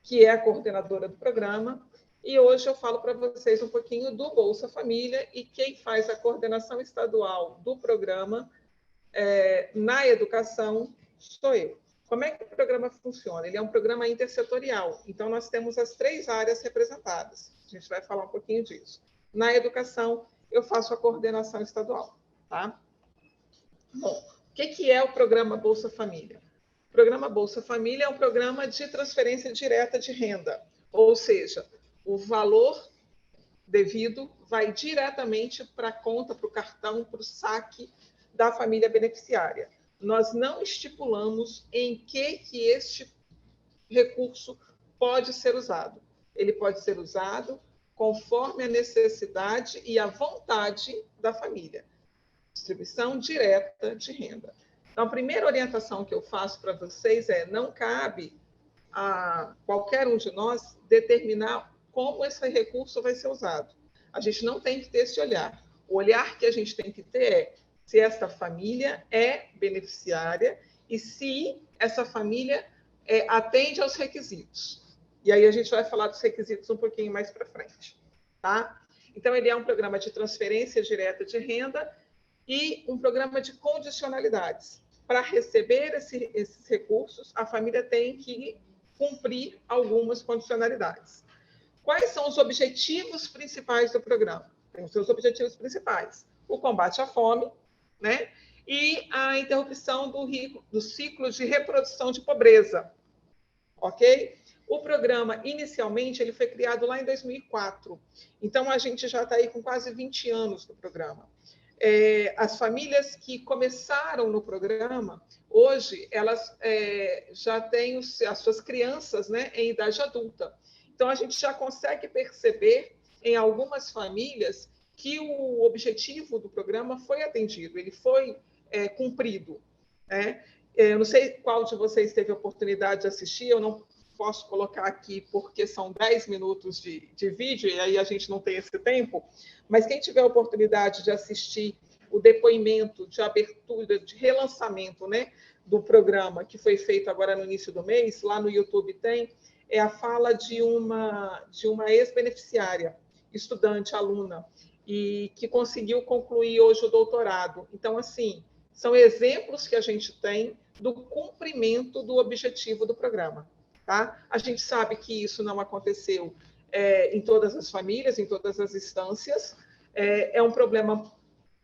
que é a coordenadora do programa. E hoje eu falo para vocês um pouquinho do Bolsa Família, e quem faz a coordenação estadual do programa na educação sou eu. Como é que o programa funciona? Ele é um programa intersetorial, então nós temos as 3 áreas representadas. A gente vai falar um pouquinho disso. Na educação, eu faço a coordenação estadual, tá? Bom, o que é o programa Bolsa Família? O programa Bolsa Família é um programa de transferência direta de renda, ou seja, o valor devido vai diretamente para a conta, para o cartão, para o saque da família beneficiária. Nós não estipulamos em que este recurso pode ser usado. Ele pode ser usado conforme a necessidade e a vontade da família. Distribuição direta de renda. Então, a primeira orientação que eu faço para vocês não cabe a qualquer um de nós determinar como esse recurso vai ser usado. A gente não tem que ter esse olhar. O olhar que a gente tem que ter é se essa família é beneficiária e se essa família atende aos requisitos. E aí a gente vai falar dos requisitos um pouquinho mais para frente, tá? Então, ele é um programa de transferência direta de renda e um programa de condicionalidades. para receber esses recursos, a família tem que cumprir algumas condicionalidades. Quais são os objetivos principais do programa? Tem os seus objetivos principais: o combate à fome, né? E a interrupção do ciclo de reprodução de pobreza, ok? O programa, inicialmente, ele foi criado lá em 2004. Então, a gente já está aí com quase 20 anos no programa. As famílias que começaram no programa, hoje, elas já têm as suas crianças, né, em idade adulta. Então, a gente já consegue perceber, em algumas famílias, que o objetivo do programa foi atendido, ele foi cumprido, né? Eu não sei qual de vocês teve a oportunidade de assistir, eu não posso colocar aqui porque são 10 minutos de vídeo, e aí a gente não tem esse tempo, mas quem tiver a oportunidade de assistir o depoimento de abertura, de relançamento, né, do programa, que foi feito agora no início do mês, lá no YouTube tem, é a fala de uma ex-beneficiária, estudante, aluna, e que conseguiu concluir hoje o doutorado. Então, assim, são exemplos que a gente tem do cumprimento do objetivo do programa. Tá? A gente sabe que isso não aconteceu em todas as famílias, em todas as instâncias. É um problema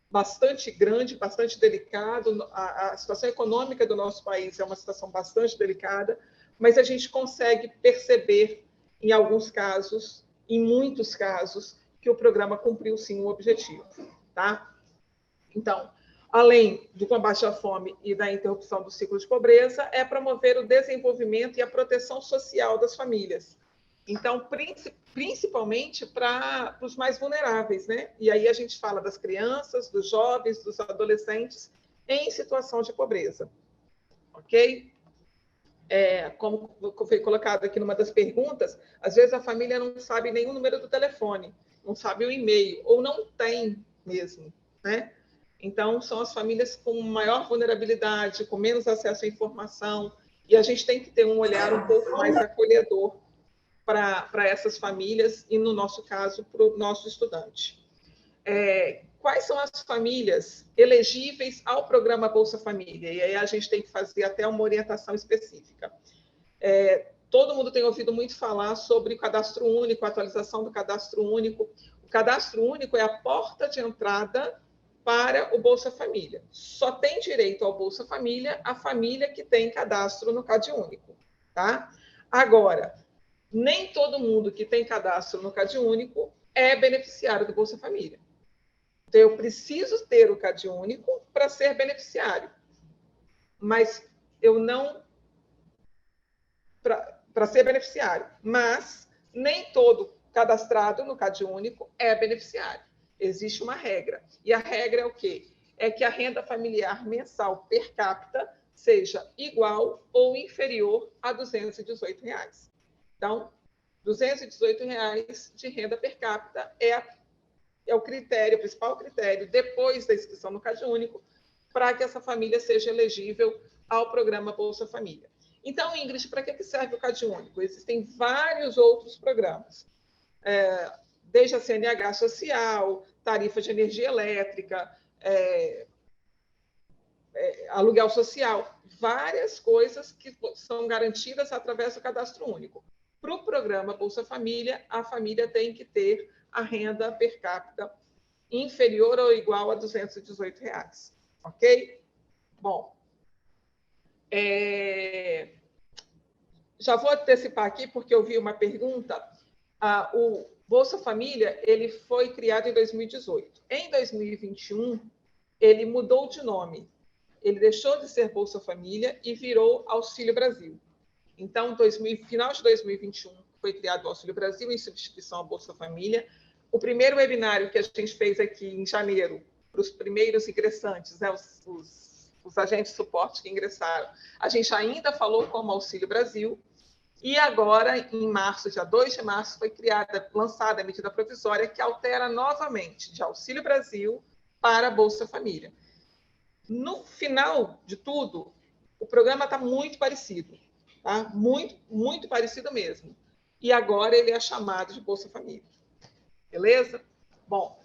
bastante grande, bastante delicado. A situação econômica do nosso país é uma situação bastante delicada, mas a gente consegue perceber, em alguns casos, em muitos casos, que o programa cumpriu, sim, o objetivo. Tá? Então, além do combate à fome e da interrupção do ciclo de pobreza, é promover o desenvolvimento e a proteção social das famílias. Então, principalmente para os mais vulneráveis, né? E aí a gente fala das crianças, dos jovens, dos adolescentes em situação de pobreza. Ok? Como foi colocado aqui numa das perguntas, às vezes a família não sabe nem o número do telefone, não sabe o e-mail, ou não tem mesmo, né? Então, são as famílias com maior vulnerabilidade, com menos acesso à informação, e a gente tem que ter um olhar um pouco mais acolhedor para essas famílias e, no nosso caso, para o nosso estudante. Quais são as famílias elegíveis ao programa Bolsa Família? E aí a gente tem que fazer até uma orientação específica. Todo mundo tem ouvido muito falar sobre o cadastro único, a atualização do cadastro único. O cadastro único é a porta de entrada para o Bolsa Família. Só tem direito ao Bolsa Família a família que tem cadastro no CadÚnico, tá? Agora, nem todo mundo que tem cadastro no CadÚnico é beneficiário do Bolsa Família. Então, eu preciso ter o CadÚnico para ser beneficiário, mas eu não... para ser beneficiário, mas nem todo cadastrado no CadÚnico é beneficiário. Existe uma regra. E a regra é o quê? É que a renda familiar mensal per capita seja igual ou inferior a R$ 218. Então, R$ 218 de renda per capita é o critério, o principal critério, depois da inscrição no CadÚnico, para que essa família seja elegível ao programa Bolsa Família. Então, Ingrid, para que serve o CadÚnico? Existem vários outros programas. Desde a CNH social, tarifa de energia elétrica, aluguel social, várias coisas que são garantidas através do cadastro único. Para o programa Bolsa Família, a família tem que ter a renda per capita inferior ou igual a R$ 218. Ok? Bom, já vou antecipar aqui, porque eu vi uma pergunta. O Bolsa Família ele foi criado em 2018. Em 2021, ele mudou de nome. Ele deixou de ser Bolsa Família e virou Auxílio Brasil. Então, final de 2021, foi criado o Auxílio Brasil em substituição ao Bolsa Família. O primeiro webinário que a gente fez aqui em janeiro, para os primeiros ingressantes, né, os agentes de suporte que ingressaram, a gente ainda falou como Auxílio Brasil. E agora, em março, dia 2 de março, foi lançada a medida provisória que altera novamente de Auxílio Brasil para Bolsa Família. No final de tudo, o programa está muito parecido, tá? Muito, muito parecido mesmo. E agora ele é chamado de Bolsa Família. Beleza? Bom,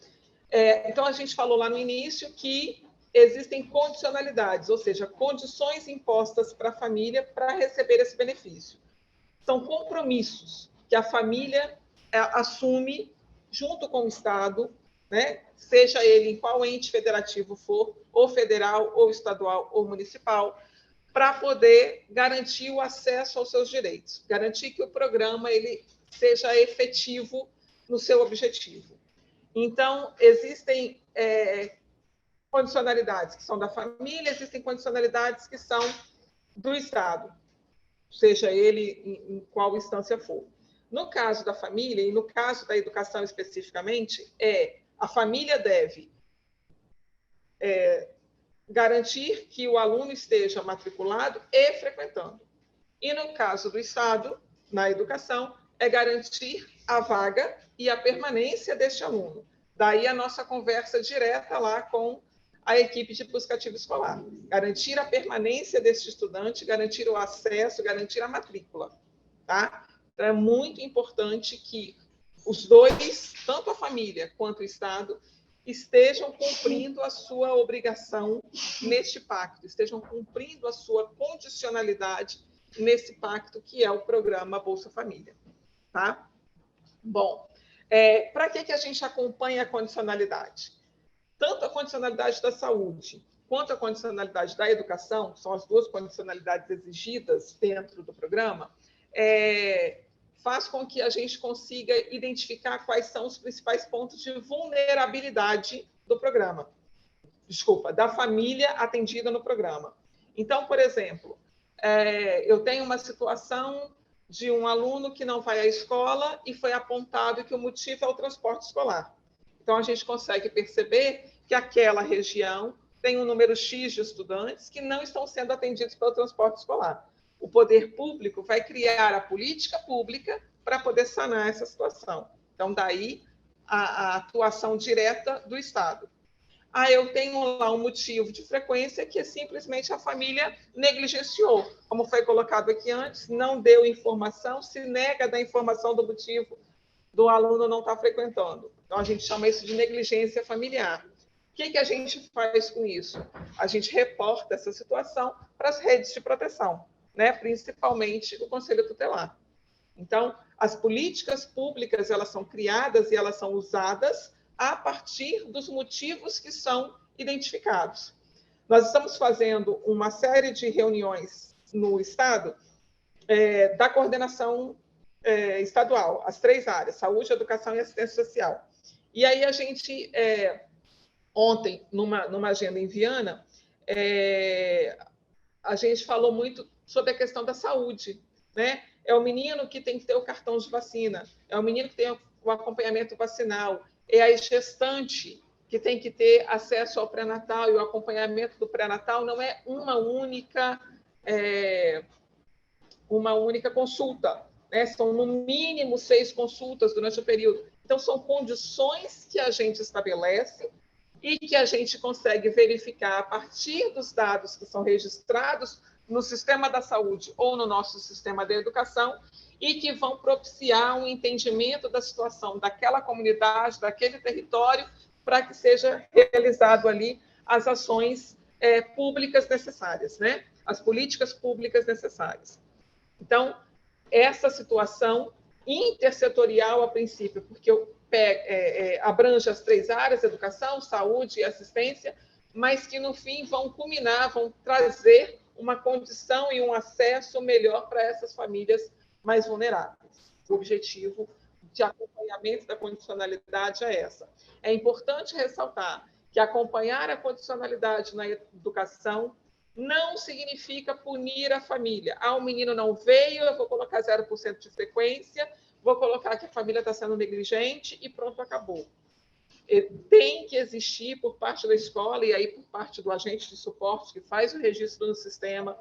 então a gente falou lá no início que existem condicionalidades, ou seja, condições impostas para a família para receber esse benefício. São compromissos que a família assume junto com o Estado, né? Seja ele em qual ente federativo for, ou federal, ou estadual, ou municipal, para poder garantir o acesso aos seus direitos, garantir que o programa ele seja efetivo no seu objetivo. Então, existem condicionalidades que são da família, existem condicionalidades que são do Estado, seja ele em qual instância for. No caso da família, e no caso da educação especificamente, a família deve garantir que o aluno esteja matriculado e frequentando. E no caso do Estado, na educação, é garantir a vaga e a permanência deste aluno. Daí a nossa conversa direta lá com a equipe de busca ativa escolar. Garantir a permanência deste estudante, garantir o acesso, garantir a matrícula. Tá? Então, é muito importante que os dois, tanto a família quanto o Estado, estejam cumprindo a sua obrigação neste pacto, estejam cumprindo a sua condicionalidade nesse pacto que é o programa Bolsa Família. Tá? Bom, para que a gente acompanha a condicionalidade? Tanto a condicionalidade da saúde quanto a condicionalidade da educação, são as duas condicionalidades exigidas dentro do programa, faz com que a gente consiga identificar quais são os principais pontos de vulnerabilidade do programa. Desculpa, da família atendida no programa. Então, por exemplo, eu tenho uma situação de um aluno que não vai à escola e foi apontado que o motivo é o transporte escolar. Então, a gente consegue perceber que aquela região tem um número X de estudantes que não estão sendo atendidos pelo transporte escolar. O poder público vai criar a política pública para poder sanar essa situação. Então, daí a atuação direta do Estado. Eu tenho lá um motivo de frequência que simplesmente a família negligenciou. Como foi colocado aqui antes, não deu informação, se nega da informação do motivo do aluno não estar frequentando. Então, a gente chama isso de negligência familiar. O que a gente faz com isso? A gente reporta essa situação para as redes de proteção, né? Principalmente o Conselho Tutelar. Então, as políticas públicas elas são criadas e elas são usadas a partir dos motivos que são identificados. Nós estamos fazendo uma série de reuniões no Estado da coordenação estadual, as 3 áreas, saúde, educação e assistência social. E aí a gente, ontem, numa agenda em Viana, a gente falou muito sobre a questão da saúde, né? É o menino que tem que ter o cartão de vacina, é o menino que tem o acompanhamento vacinal, é a gestante que tem que ter acesso ao pré-natal, e o acompanhamento do pré-natal não é uma única consulta, né? São no mínimo 6 consultas durante o período. Então, são condições que a gente estabelece e que a gente consegue verificar a partir dos dados que são registrados no sistema da saúde ou no nosso sistema da educação e que vão propiciar um entendimento da situação daquela comunidade, daquele território, para que seja realizado ali as ações públicas necessárias, né? As políticas públicas necessárias. Então, essa situação intersetorial, a princípio, porque abrange as 3 áreas, educação, saúde e assistência, mas que, no fim, vão culminar, vão trazer uma condição e um acesso melhor para essas famílias mais vulneráveis. O objetivo de acompanhamento da condicionalidade é essa. É importante ressaltar que acompanhar a condicionalidade na educação não significa punir a família. O menino não veio, eu vou colocar 0% de frequência, vou colocar que a família está sendo negligente e pronto, acabou. Tem que existir por parte da escola e aí por parte do agente de suporte que faz o registro no sistema,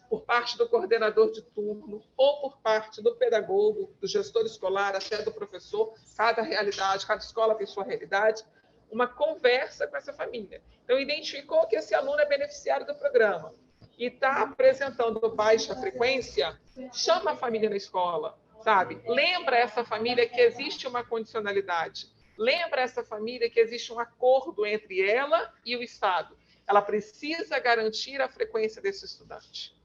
por parte do coordenador de turno ou por parte do pedagogo, do gestor escolar, até do professor, cada realidade, cada escola tem sua realidade, uma conversa com essa família. Então, identificou que esse aluno é beneficiário do programa e está apresentando baixa frequência, chama a família na escola, sabe? Lembra essa família que existe uma condicionalidade. Lembra essa família que existe um acordo entre ela e o Estado. ela precisa garantir a frequência desse estudante.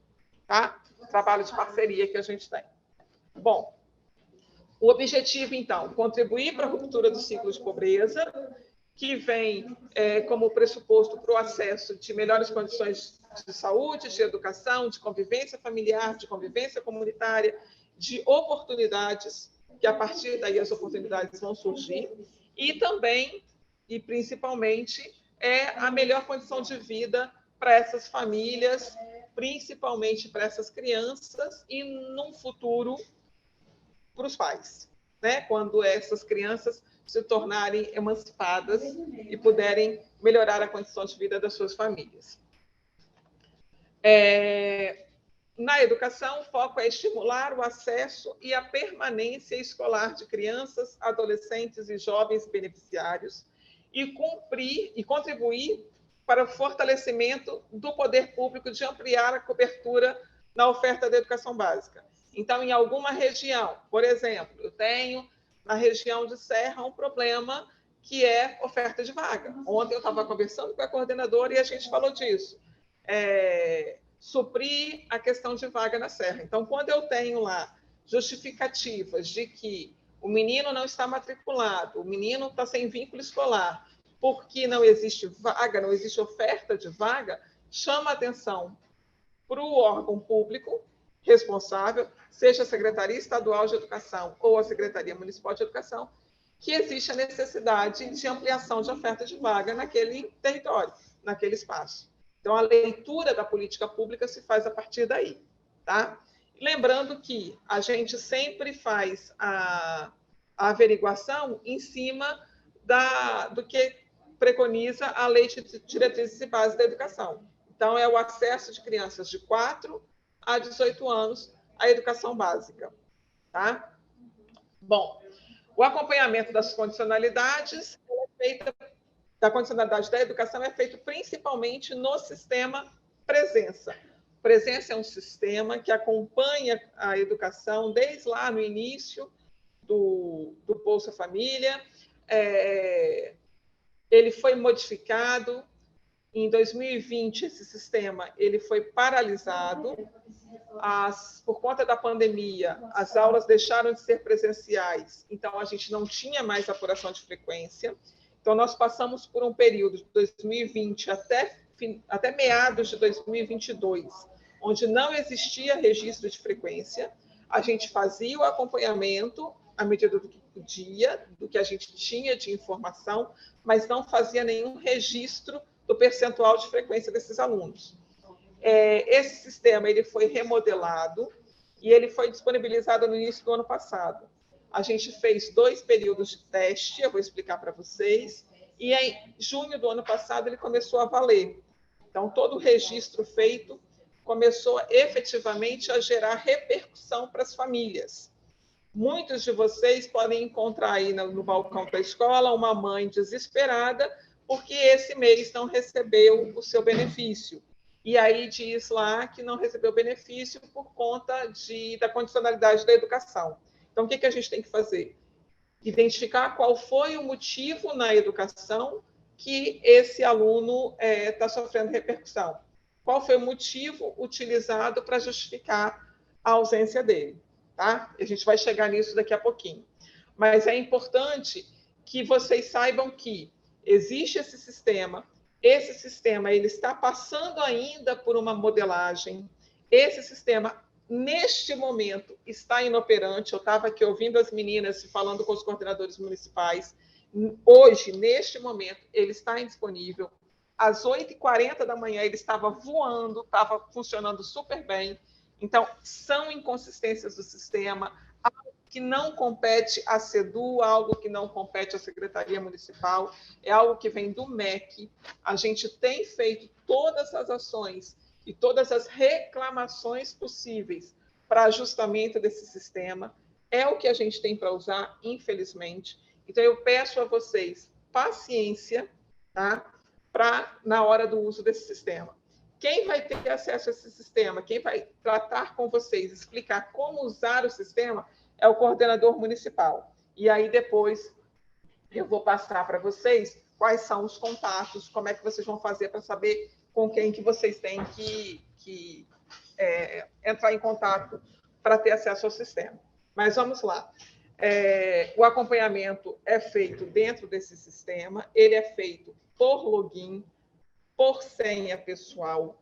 Tá? Trabalho de parceria que a gente tem. Bom, o objetivo, então, contribuir para a ruptura do ciclo de pobreza, que vem como pressuposto para o acesso de melhores condições de saúde, de educação, de convivência familiar, de convivência comunitária, de oportunidades, que a partir daí as oportunidades vão surgir, e também, e principalmente, a melhor condição de vida para essas famílias, principalmente para essas crianças, e num futuro para os pais, né? Quando essas crianças se tornarem emancipadas e puderem melhorar a condição de vida das suas famílias. Na educação, o foco é estimular o acesso e a permanência escolar de crianças, adolescentes e jovens beneficiários e contribuir para o fortalecimento do poder público de ampliar a cobertura na oferta da educação básica. Então, em alguma região, por exemplo, eu tenho na região de Serra um problema que é oferta de vaga. Ontem eu estava conversando com a coordenadora e a gente falou disso. Suprir a questão de vaga na Serra. Então, quando eu tenho lá justificativas de que o menino não está matriculado, o menino está sem vínculo escolar, porque não existe vaga, não existe oferta de vaga, chama atenção para o órgão público responsável, seja a Secretaria Estadual de Educação ou a Secretaria Municipal de Educação, que existe a necessidade de ampliação de oferta de vaga naquele território, naquele espaço. Então, a leitura da política pública se faz a partir daí. Tá? Lembrando que a gente sempre faz a averiguação em cima do que preconiza a Lei de Diretrizes e Bases da Educação. Então, é o acesso de crianças de 4 a 18 anos à educação básica. Tá? Bom, o acompanhamento das condicionalidades da condicionalidade da educação é feito principalmente no sistema Presença. Presença é um sistema que acompanha a educação desde lá no início do Bolsa Família. Ele foi modificado. Em 2020, esse sistema ele foi paralisado. Por conta da pandemia, as aulas deixaram de ser presenciais, então a gente não tinha mais apuração de frequência. Então, nós passamos por um período de 2020 até meados de 2022, onde não existia registro de frequência. A gente fazia o acompanhamento à medida do que podia, do que a gente tinha de informação, mas não fazia nenhum registro do percentual de frequência desses alunos. Esse sistema ele foi remodelado e ele foi disponibilizado no início do ano passado. A gente fez 2 períodos de teste, eu vou explicar para vocês, e em junho do ano passado ele começou a valer. Então, todo o registro feito começou efetivamente a gerar repercussão para as famílias. Muitos de vocês podem encontrar aí no balcão da escola uma mãe desesperada porque esse mês não recebeu o seu benefício. E aí diz lá que não recebeu benefício por conta da condicionalidade da educação. Então, o que a gente tem que fazer? Identificar qual foi o motivo na educação que esse aluno está sofrendo repercussão. Qual foi o motivo utilizado para justificar a ausência dele. Tá? A gente vai chegar nisso daqui a pouquinho. Mas é importante que vocês saibam que existe esse sistema ele está passando ainda por uma modelagem. Esse sistema, neste momento, está inoperante. Eu estava aqui ouvindo as meninas falando com os coordenadores municipais. Hoje, neste momento, ele está indisponível. Às 8h40 da manhã, ele estava voando, estava funcionando super bem. Então, são inconsistências do sistema, algo que não compete à SEDU, algo que não compete à Secretaria Municipal, é algo que vem do MEC. A gente tem feito todas as ações e todas as reclamações possíveis para ajustamento desse sistema. É o que a gente tem para usar, infelizmente. Então, eu peço a vocês paciência, tá? Na hora do uso desse sistema. Quem vai ter acesso a esse sistema, quem vai tratar com vocês, explicar como usar o sistema, é o coordenador municipal. E aí, depois, eu vou passar para vocês quais são os contatos, como é que vocês vão fazer para saber com quem que vocês têm que entrar em contato para ter acesso ao sistema. Mas vamos lá. O acompanhamento é feito dentro desse sistema, ele é feito por login, por senha pessoal.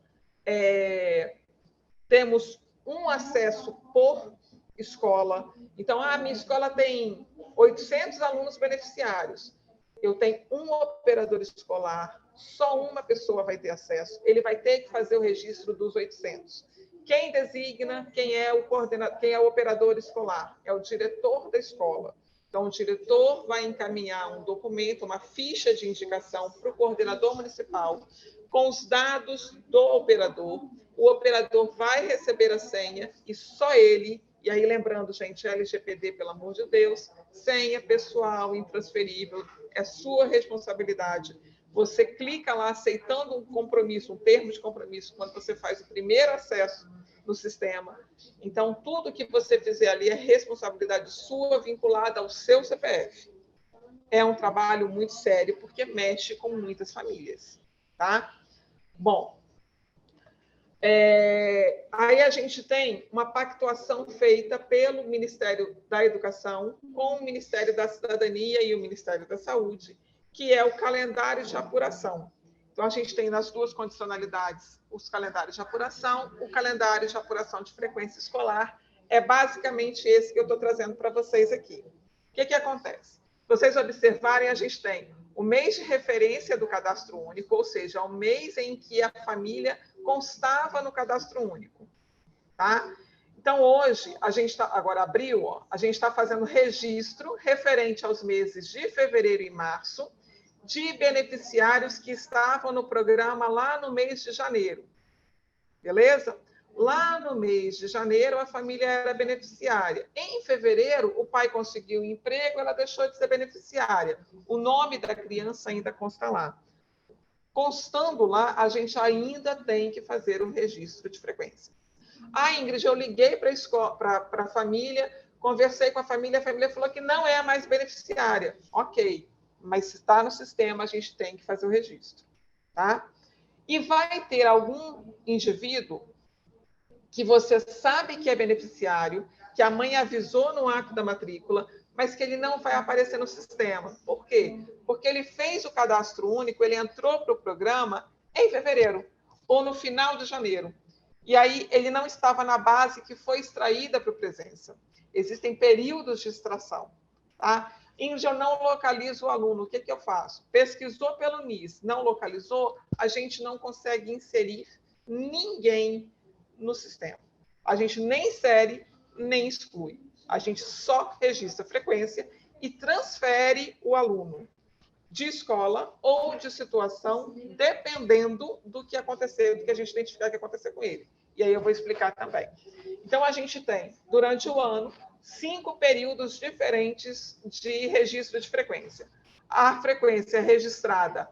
Temos um acesso por escola. Então, a minha escola tem 800 alunos beneficiários. Eu tenho um operador escolar, só uma pessoa vai ter acesso. Ele vai ter que fazer o registro dos 800. Quem designa quem é o coordenador, quem é o operador escolar? É o diretor da escola. Então, o diretor vai encaminhar um documento, uma ficha de indicação para o coordenador municipal, com os dados do operador. O operador vai receber a senha e só ele, e aí lembrando, gente, LGPD, pelo amor de Deus, senha pessoal, intransferível, é sua responsabilidade. Você clica lá aceitando um compromisso, um termo de compromisso, quando você faz o primeiro acesso no sistema. Então, tudo que você fizer ali é responsabilidade sua, vinculada ao seu CPF. É um trabalho muito sério, porque mexe com muitas famílias, tá? Bom, aí a gente tem uma pactuação feita pelo Ministério da Educação com o Ministério da Cidadania e o Ministério da Saúde, que é o calendário de apuração. Então, a gente tem nas duas condicionalidades os calendários de apuração, o calendário de apuração de frequência escolar, é basicamente esse que eu estou trazendo para vocês aqui. O que acontece? Vocês observarem, a gente tem o mês de referência do cadastro único, ou seja, o mês em que a família constava no cadastro único. Tá? Então, hoje, a gente está, agora abril, a gente está fazendo registro referente aos meses de fevereiro e março, de beneficiários que estavam no programa lá no mês de janeiro. Beleza? Lá no mês de janeiro, a família era beneficiária. Em fevereiro, o pai conseguiu um emprego, ela deixou de ser beneficiária. O nome da criança ainda consta lá. Constando lá, a gente ainda tem que fazer um registro de frequência. Ingrid, eu liguei para a família, conversei com a família falou que não é mais beneficiária. Ok, mas se está no sistema, a gente tem que fazer o registro. Tá? E vai ter algum indivíduo que você sabe que é beneficiário, que a mãe avisou no ato da matrícula, mas que ele não vai aparecer no sistema. Por quê? Porque ele fez o cadastro único, ele entrou para o programa em fevereiro, ou no final de janeiro. E aí ele não estava na base que foi extraída para o presença. Existem períodos de extração. Tá? Ingrid, eu não localizo o aluno, o que eu faço? Pesquisou pelo NIS, não localizou, a gente não consegue inserir ninguém no sistema. A gente nem insere, nem exclui. A gente só registra a frequência e transfere o aluno de escola ou de situação, dependendo do que acontecer, do que a gente identificar que acontecer com ele. E aí eu vou explicar também. Então, a gente tem, durante o ano, 5 períodos diferentes de registro de frequência. A frequência é registrada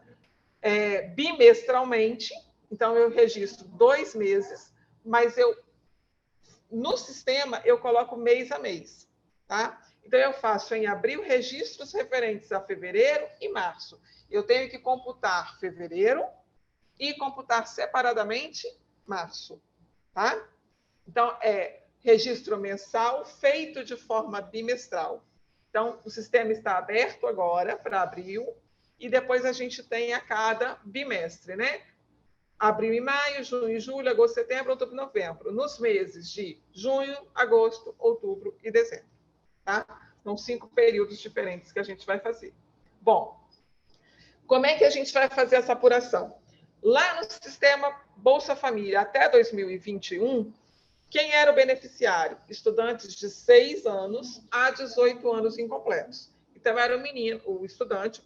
bimestralmente, então eu registro 2 meses, mas no sistema eu coloco mês a mês, tá? Então, eu faço em abril registros referentes a fevereiro e março. Eu tenho que computar fevereiro e computar separadamente março, tá? Então, registro mensal feito de forma bimestral. Então, o sistema está aberto agora para abril e depois a gente tem a cada bimestre, né? Abril e maio, junho e julho, agosto, setembro, outubro e novembro. Nos meses de junho, agosto, outubro e dezembro. Tá? São 5 períodos diferentes que a gente vai fazer. Bom, como é que a gente vai fazer essa apuração? Lá no sistema Bolsa Família, até 2021, quem era o beneficiário? Estudantes de 6 anos a 18 anos incompletos. Então, era o menino, o estudante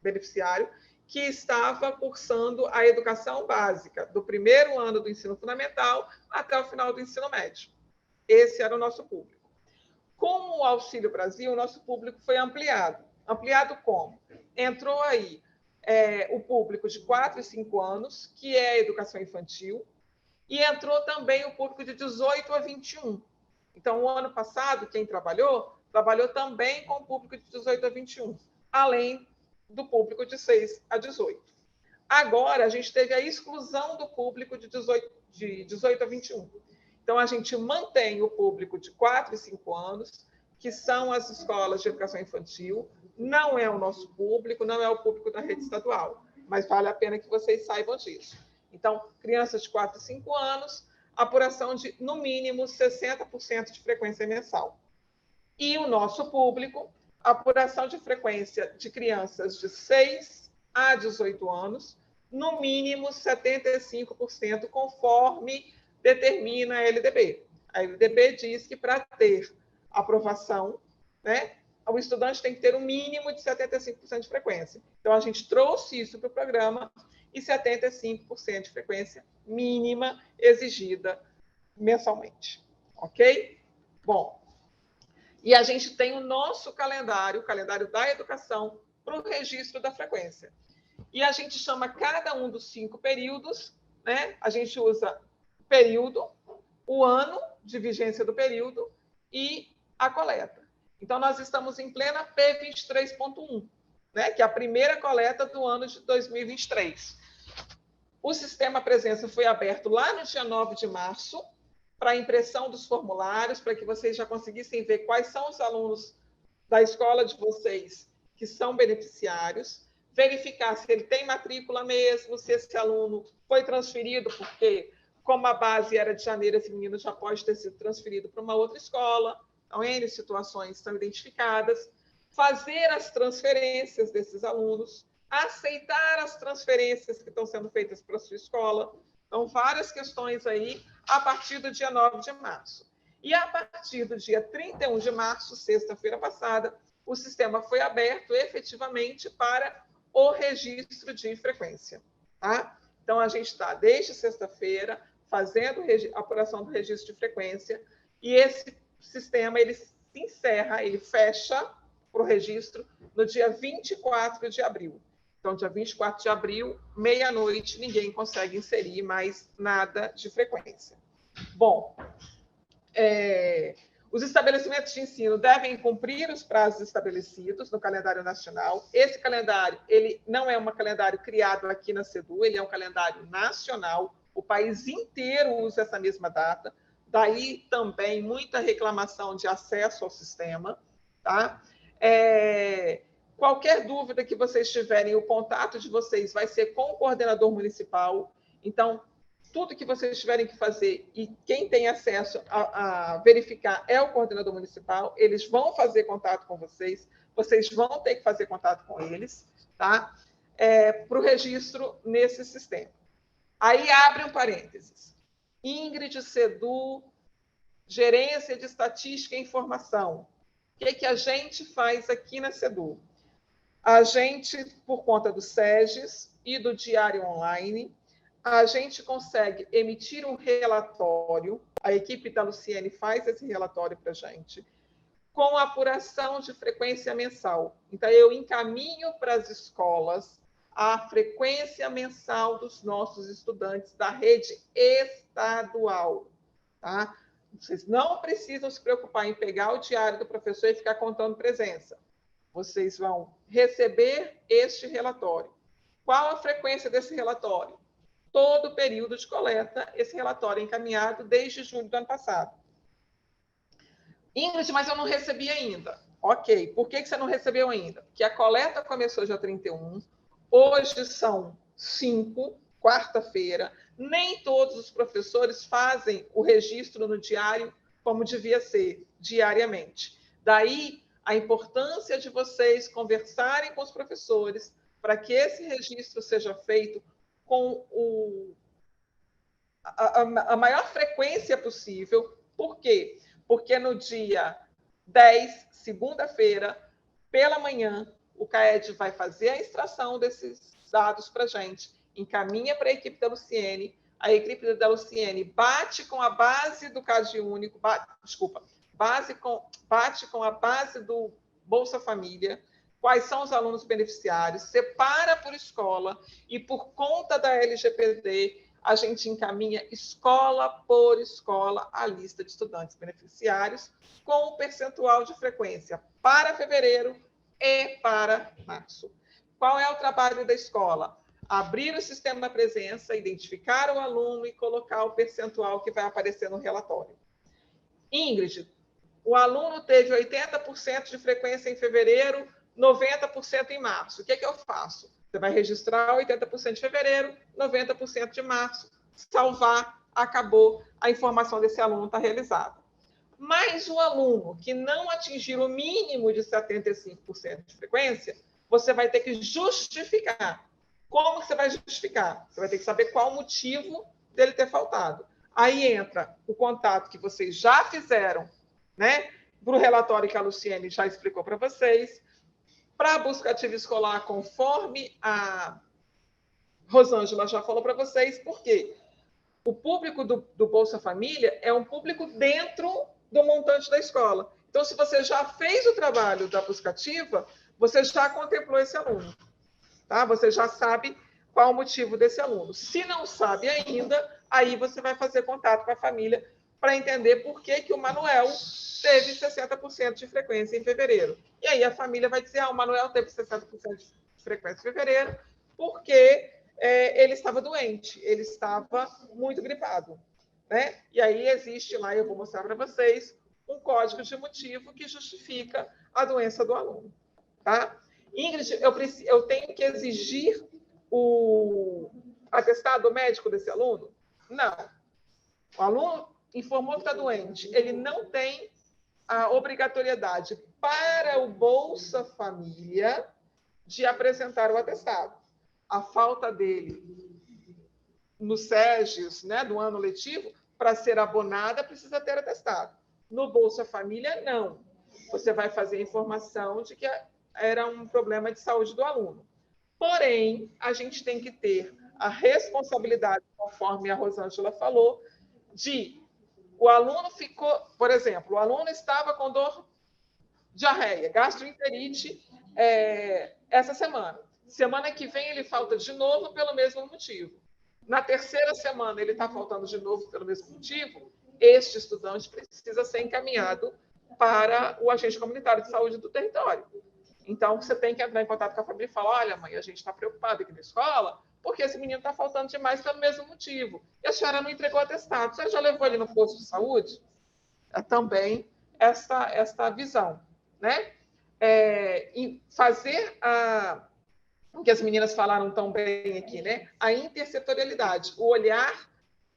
beneficiário, que estava cursando a educação básica, do primeiro ano do ensino fundamental até o final do ensino médio. Esse era o nosso público. Com o Auxílio Brasil, o nosso público foi ampliado. Ampliado como? Entrou aí o público de 4 e 5 anos, que é a educação infantil, e entrou também o público de 18 a 21. Então, o ano passado, quem trabalhou também com o público de 18 a 21. além do público de 6 a 18. Agora, a gente teve a exclusão do público de 18 a 21. Então, a gente mantém o público de 4 e 5 anos, que são as escolas de educação infantil. Não é o nosso público, não é o público da rede estadual, mas vale a pena que vocês saibam disso. Então, crianças de 4 e 5 anos, apuração de, no mínimo, 60% de frequência mensal. E o nosso público, apuração de frequência de crianças de 6 a 18 anos, no mínimo 75%, conforme determina a LDB. A LDB diz que para ter aprovação, né, o estudante tem que ter um mínimo de 75% de frequência. Então, a gente trouxe isso para o programa e 75% de frequência mínima exigida mensalmente. Ok? Bom, e a gente tem o nosso calendário, o calendário da educação, para o registro da frequência. E a gente chama cada um dos 5 períodos, né? A gente usa período, o ano de vigência do período e a coleta. Então, nós estamos em plena P23.1, né? Que é a primeira coleta do ano de 2023. O sistema presença foi aberto lá no dia 9 de março, para a impressão dos formulários, para que vocês já conseguissem ver quais são os alunos da escola de vocês que são beneficiários, verificar se ele tem matrícula mesmo, se esse aluno foi transferido, porque, como a base era de janeiro, esse menino já pode ter sido transferido para uma outra escola. Então, N situações estão identificadas. Fazer as transferências desses alunos, aceitar as transferências que estão sendo feitas para a sua escola. Então, várias questões aí a partir do dia 9 de março. E a partir do dia 31 de março, sexta-feira passada, o sistema foi aberto efetivamente para o registro de frequência. Tá? Então, a gente está, desde sexta-feira, fazendo a apuração do registro de frequência, e esse sistema ele se encerra, ele fecha para o registro no dia 24 de abril. Então, dia 24 de abril, meia-noite, ninguém consegue inserir mais nada de frequência. Bom, os estabelecimentos de ensino devem cumprir os prazos estabelecidos no calendário nacional. Esse calendário, ele não é um calendário criado aqui na CEDU, ele é um calendário nacional. O país inteiro usa essa mesma data. Daí também muita reclamação de acesso ao sistema. Tá? Qualquer dúvida que vocês tiverem, o contato de vocês vai ser com o coordenador municipal. Então, tudo que vocês tiverem que fazer e quem tem acesso a verificar é o coordenador municipal, eles vão fazer contato com vocês, vocês vão ter que fazer contato com eles, tá? Para o registro nesse sistema. Aí abre um parênteses. Ingrid, CEDU, Gerência de Estatística e Informação. O que a gente faz aqui na CEDU? A gente, por conta do SEGES e do Diário Online, a gente consegue emitir um relatório, a equipe da Luciene faz esse relatório para a gente, com apuração de frequência mensal. Então, eu encaminho para as escolas a frequência mensal dos nossos estudantes da rede estadual. Tá? Vocês não precisam se preocupar em pegar o diário do professor e ficar contando presença. Vocês vão receber este relatório. Qual a frequência desse relatório? Todo o período de coleta, esse relatório é encaminhado desde julho do ano passado. Ingrid, mas eu não recebi ainda. Ok, por que você não recebeu ainda? Porque a coleta começou dia 31, hoje são 5, quarta-feira. Nem todos os professores fazem o registro no diário como devia ser, diariamente. Daí, a importância de vocês conversarem com os professores para que esse registro seja feito com a maior frequência possível. Por quê? Porque no dia 10, segunda-feira, pela manhã, o CAED vai fazer a extração desses dados para a gente, encaminha para a equipe da Luciene, a equipe da Luciene bate com a base do CAD único, bate com a base do Bolsa Família, quais são os alunos beneficiários, separa por escola e, por conta da LGPD, a gente encaminha escola por escola a lista de estudantes beneficiários com o percentual de frequência para fevereiro, e para março. Qual é o trabalho da escola? Abrir o sistema da presença, identificar o aluno e colocar o percentual que vai aparecer no relatório. Ingrid, o aluno teve 80% de frequência em fevereiro, 90% em março. O que é que eu faço? Você vai registrar 80% de fevereiro, 90% de março, salvar, acabou, a informação desse aluno está realizada. Mas o aluno que não atingir o mínimo de 75% de frequência, você vai ter que justificar. Como você vai justificar? Você vai ter que saber qual o motivo dele ter faltado. Aí entra o contato que vocês já fizeram, né, para o relatório que a Luciene já explicou para vocês, para a busca ativa escolar, conforme a Rosângela já falou para vocês, porque o público do Bolsa Família é um público dentro do montante da escola. Então, se você já fez o trabalho da busca ativa, você já contemplou esse aluno. Tá? Você já sabe qual o motivo desse aluno. Se não sabe ainda, aí você vai fazer contato com a família para entender por que o Manuel teve 60% de frequência em fevereiro. E aí a família vai dizer, o Manuel teve 60% de frequência em fevereiro porque ele estava doente, ele estava muito gripado. Né? E aí existe lá, eu vou mostrar para vocês, um código de motivo que justifica a doença do aluno. Tá? Ingrid, eu tenho que exigir o atestado médico desse aluno? Não. O aluno informou que está doente. Ele não tem a obrigatoriedade para o Bolsa Família de apresentar o atestado. A falta dele no SEGES, né, do ano letivo, para ser abonada, precisa ter atestado. No Bolsa Família, não. Você vai fazer a informação de que era um problema de saúde do aluno. Porém, a gente tem que ter a responsabilidade, conforme a Rosângela falou, de o aluno ficou, por exemplo, o aluno estava com dor, diarreia, gastroenterite essa semana. Semana que vem ele falta de novo pelo mesmo motivo. Na terceira semana ele está faltando de novo pelo mesmo motivo. Este estudante precisa ser encaminhado para o agente comunitário de saúde do território. Então, você tem que entrar em contato com a família e falar, olha, mãe, a gente está preocupado aqui na escola porque esse menino está faltando demais pelo mesmo motivo. E a senhora não entregou o atestado. Você já levou ele no posto de saúde? É também esta visão. Né? E fazer o que as meninas falaram tão bem aqui, né? A intersetorialidade, o olhar,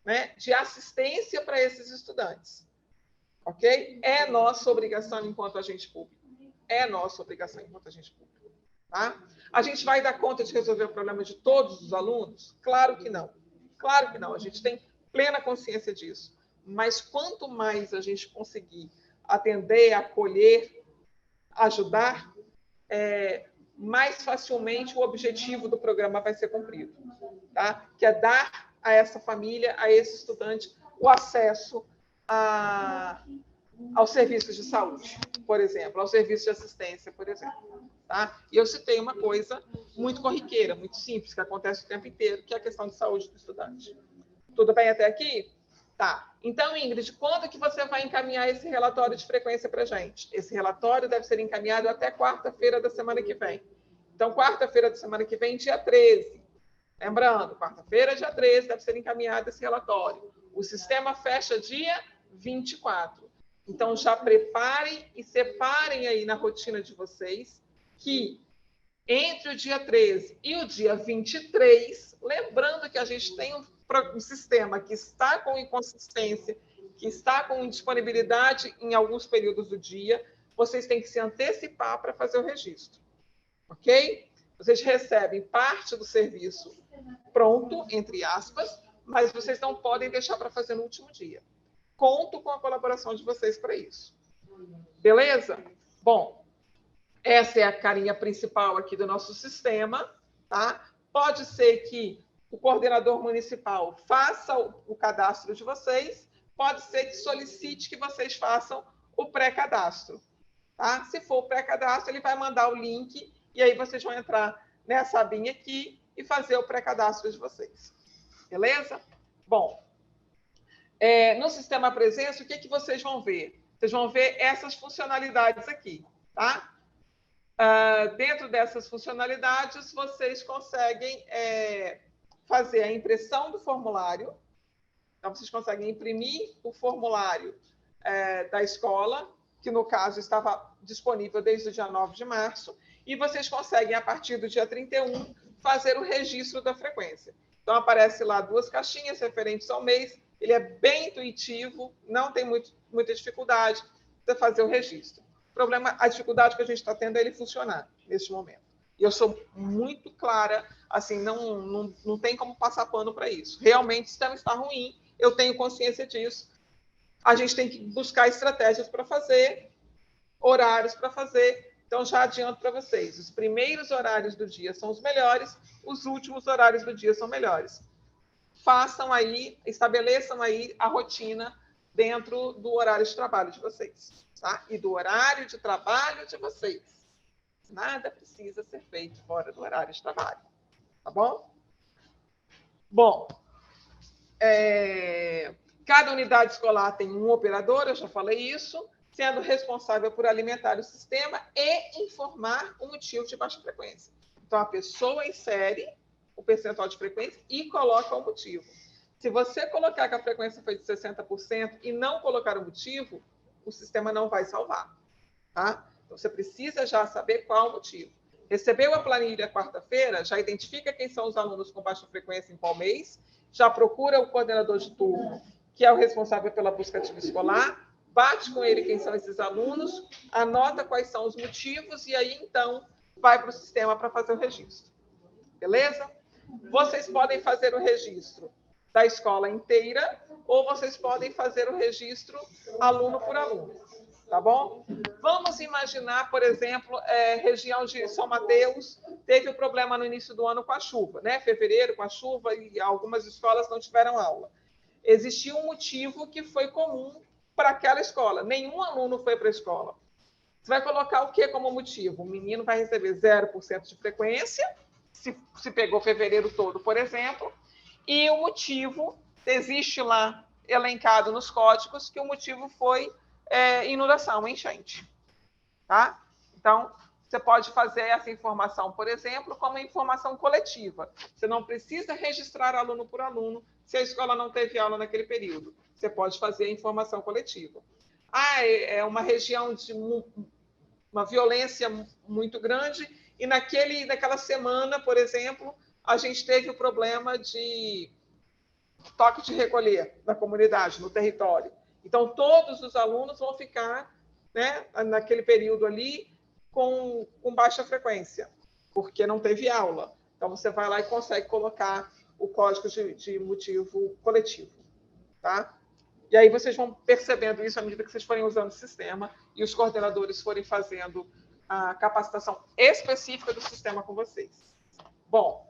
né, de assistência para esses estudantes. Ok? É nossa obrigação enquanto agente público. É nossa obrigação enquanto agente público. Tá? A gente vai dar conta de resolver o problema de todos os alunos? Claro que não. Claro que não. A gente tem plena consciência disso. Mas quanto mais a gente conseguir atender, acolher, ajudar, mais facilmente o objetivo do programa vai ser cumprido. Tá? Que é dar a essa família, a esse estudante, o acesso aos serviços de saúde, por exemplo, aos serviços de assistência, por exemplo. Tá? E eu citei uma coisa muito corriqueira, muito simples, que acontece o tempo inteiro, que é a questão de saúde do estudante. Tudo bem até aqui? Tá. Então, Ingrid, quando que você vai encaminhar esse relatório de frequência para a gente? Esse relatório deve ser encaminhado até quarta-feira da semana que vem. Então, quarta-feira da semana que vem, dia 13. Lembrando, quarta-feira, dia 13, deve ser encaminhado esse relatório. O sistema fecha dia 24. Então, já preparem e separem aí na rotina de vocês que entre o dia 13 e o dia 23, lembrando que a gente tem um sistema que está com inconsistência, que está com indisponibilidade em alguns períodos do dia, vocês têm que se antecipar para fazer o registro. Ok? Vocês recebem parte do serviço pronto, entre aspas, mas vocês não podem deixar para fazer no último dia. Conto com a colaboração de vocês para isso. Beleza? Bom, essa é a carinha principal aqui do nosso sistema. Tá? Pode ser que o coordenador municipal faça o cadastro de vocês, pode ser que solicite que vocês façam o pré-cadastro. Tá? Se for o pré-cadastro, ele vai mandar o link e aí vocês vão entrar nessa abinha aqui e fazer o pré-cadastro de vocês. Beleza? Bom, no sistema presença, o que vocês vão ver? Vocês vão ver essas funcionalidades aqui, tá? Dentro dessas funcionalidades, vocês conseguem fazer a impressão do formulário. Então, vocês conseguem imprimir o formulário da escola, que, no caso, estava disponível desde o dia 9 de março, e vocês conseguem, a partir do dia 31, fazer o registro da frequência. Então, aparece lá 2 caixinhas referentes ao mês, ele é bem intuitivo, não tem muita dificuldade de fazer o registro. A dificuldade que a gente está tendo é ele funcionar neste momento. E eu sou muito clara, assim, não tem como passar pano para isso. Realmente, o sistema está ruim, eu tenho consciência disso. A gente tem que buscar estratégias para fazer, horários para fazer. Então, já adianto para vocês, os primeiros horários do dia são os melhores, os últimos horários do dia são melhores. Façam aí, estabeleçam aí a rotina dentro do horário de trabalho de vocês, tá? E do horário de trabalho de vocês. Nada precisa ser feito fora do horário de trabalho, tá bom? Bom, cada unidade escolar tem um operador, eu já falei isso, sendo responsável por alimentar o sistema e informar o motivo de baixa frequência. Então, a pessoa insere o percentual de frequência e coloca o motivo. Se você colocar que a frequência foi de 60% e não colocar o motivo, o sistema não vai salvar, tá? Então, você precisa já saber qual o motivo. Recebeu a planilha quarta-feira, já identifica quem são os alunos com baixa frequência em qual mês, já procura o coordenador de turno, que é o responsável pela busca ativa escolar, bate com ele quem são esses alunos, anota quais são os motivos e aí, então, vai para o sistema para fazer o registro. Beleza? Vocês podem fazer o registro da escola inteira ou vocês podem fazer o registro aluno por aluno, tá bom? Vamos imaginar, por exemplo, região de São Mateus teve um problema no início do ano com a chuva, né? Fevereiro, com a chuva, e algumas escolas não tiveram aula. Existia um motivo que foi comum para aquela escola. Nenhum aluno foi para a escola. Você vai colocar o que como motivo? O menino vai receber 0% de frequência, se pegou fevereiro todo, por exemplo, e o motivo, existe lá elencado nos códigos, que o motivo foi inundação, enchente. Tá? Então, você pode fazer essa informação, por exemplo, como informação coletiva. Você não precisa registrar aluno por aluno se a escola não teve aula naquele período. Você pode fazer a informação coletiva. É uma região de uma violência muito grande e naquela semana, por exemplo, a gente teve o problema de toque de recolher na comunidade, no território. Então, todos os alunos vão ficar, né, naquele período ali com baixa frequência, porque não teve aula. Então, você vai lá e consegue colocar o código de motivo coletivo. Tá? E aí vocês vão percebendo isso à medida que vocês forem usando o sistema e os coordenadores forem fazendo a capacitação específica do sistema com vocês. Bom,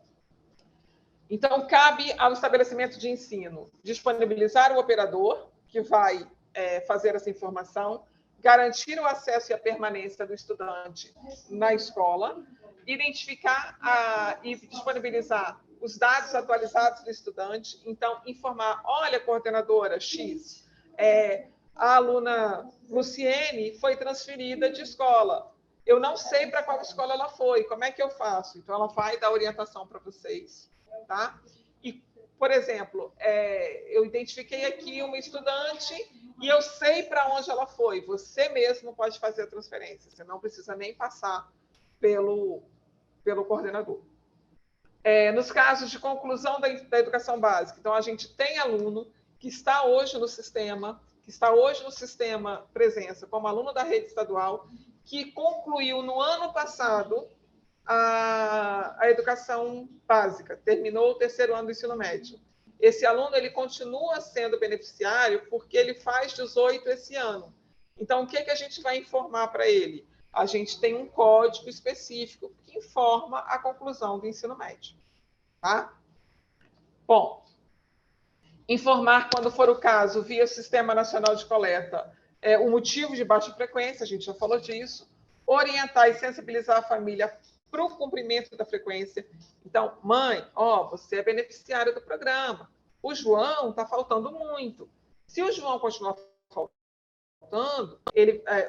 então cabe ao estabelecimento de ensino disponibilizar o operador que vai fazer essa informação, garantir o acesso e a permanência do estudante na escola, identificar e disponibilizar os dados atualizados do estudante, então informar, olha, coordenadora X, a aluna Luciene foi transferida de escola, eu não sei para qual escola ela foi, como é que eu faço? Então, ela vai dar orientação para vocês, tá? E, por exemplo, eu identifiquei aqui uma estudante e eu sei para onde ela foi, você mesmo pode fazer a transferência, você não precisa nem passar pelo coordenador. Nos casos de conclusão da educação básica, então, a gente tem aluno que está hoje no sistema, presença, como aluno da rede estadual, que concluiu no ano passado a educação básica, terminou o 3º ano do ensino médio. Esse aluno ele continua sendo beneficiário porque ele faz 18 esse ano. Então, o que a gente vai informar para ele? A gente tem um código específico que informa a conclusão do ensino médio. Tá? Bom, informar, quando for o caso, via Sistema Nacional de Coleta, o motivo de baixa frequência, a gente já falou disso. Orientar e sensibilizar a família para o cumprimento da frequência. Então, mãe, você é beneficiária do programa. O João está faltando muito. Se o João continuar faltando,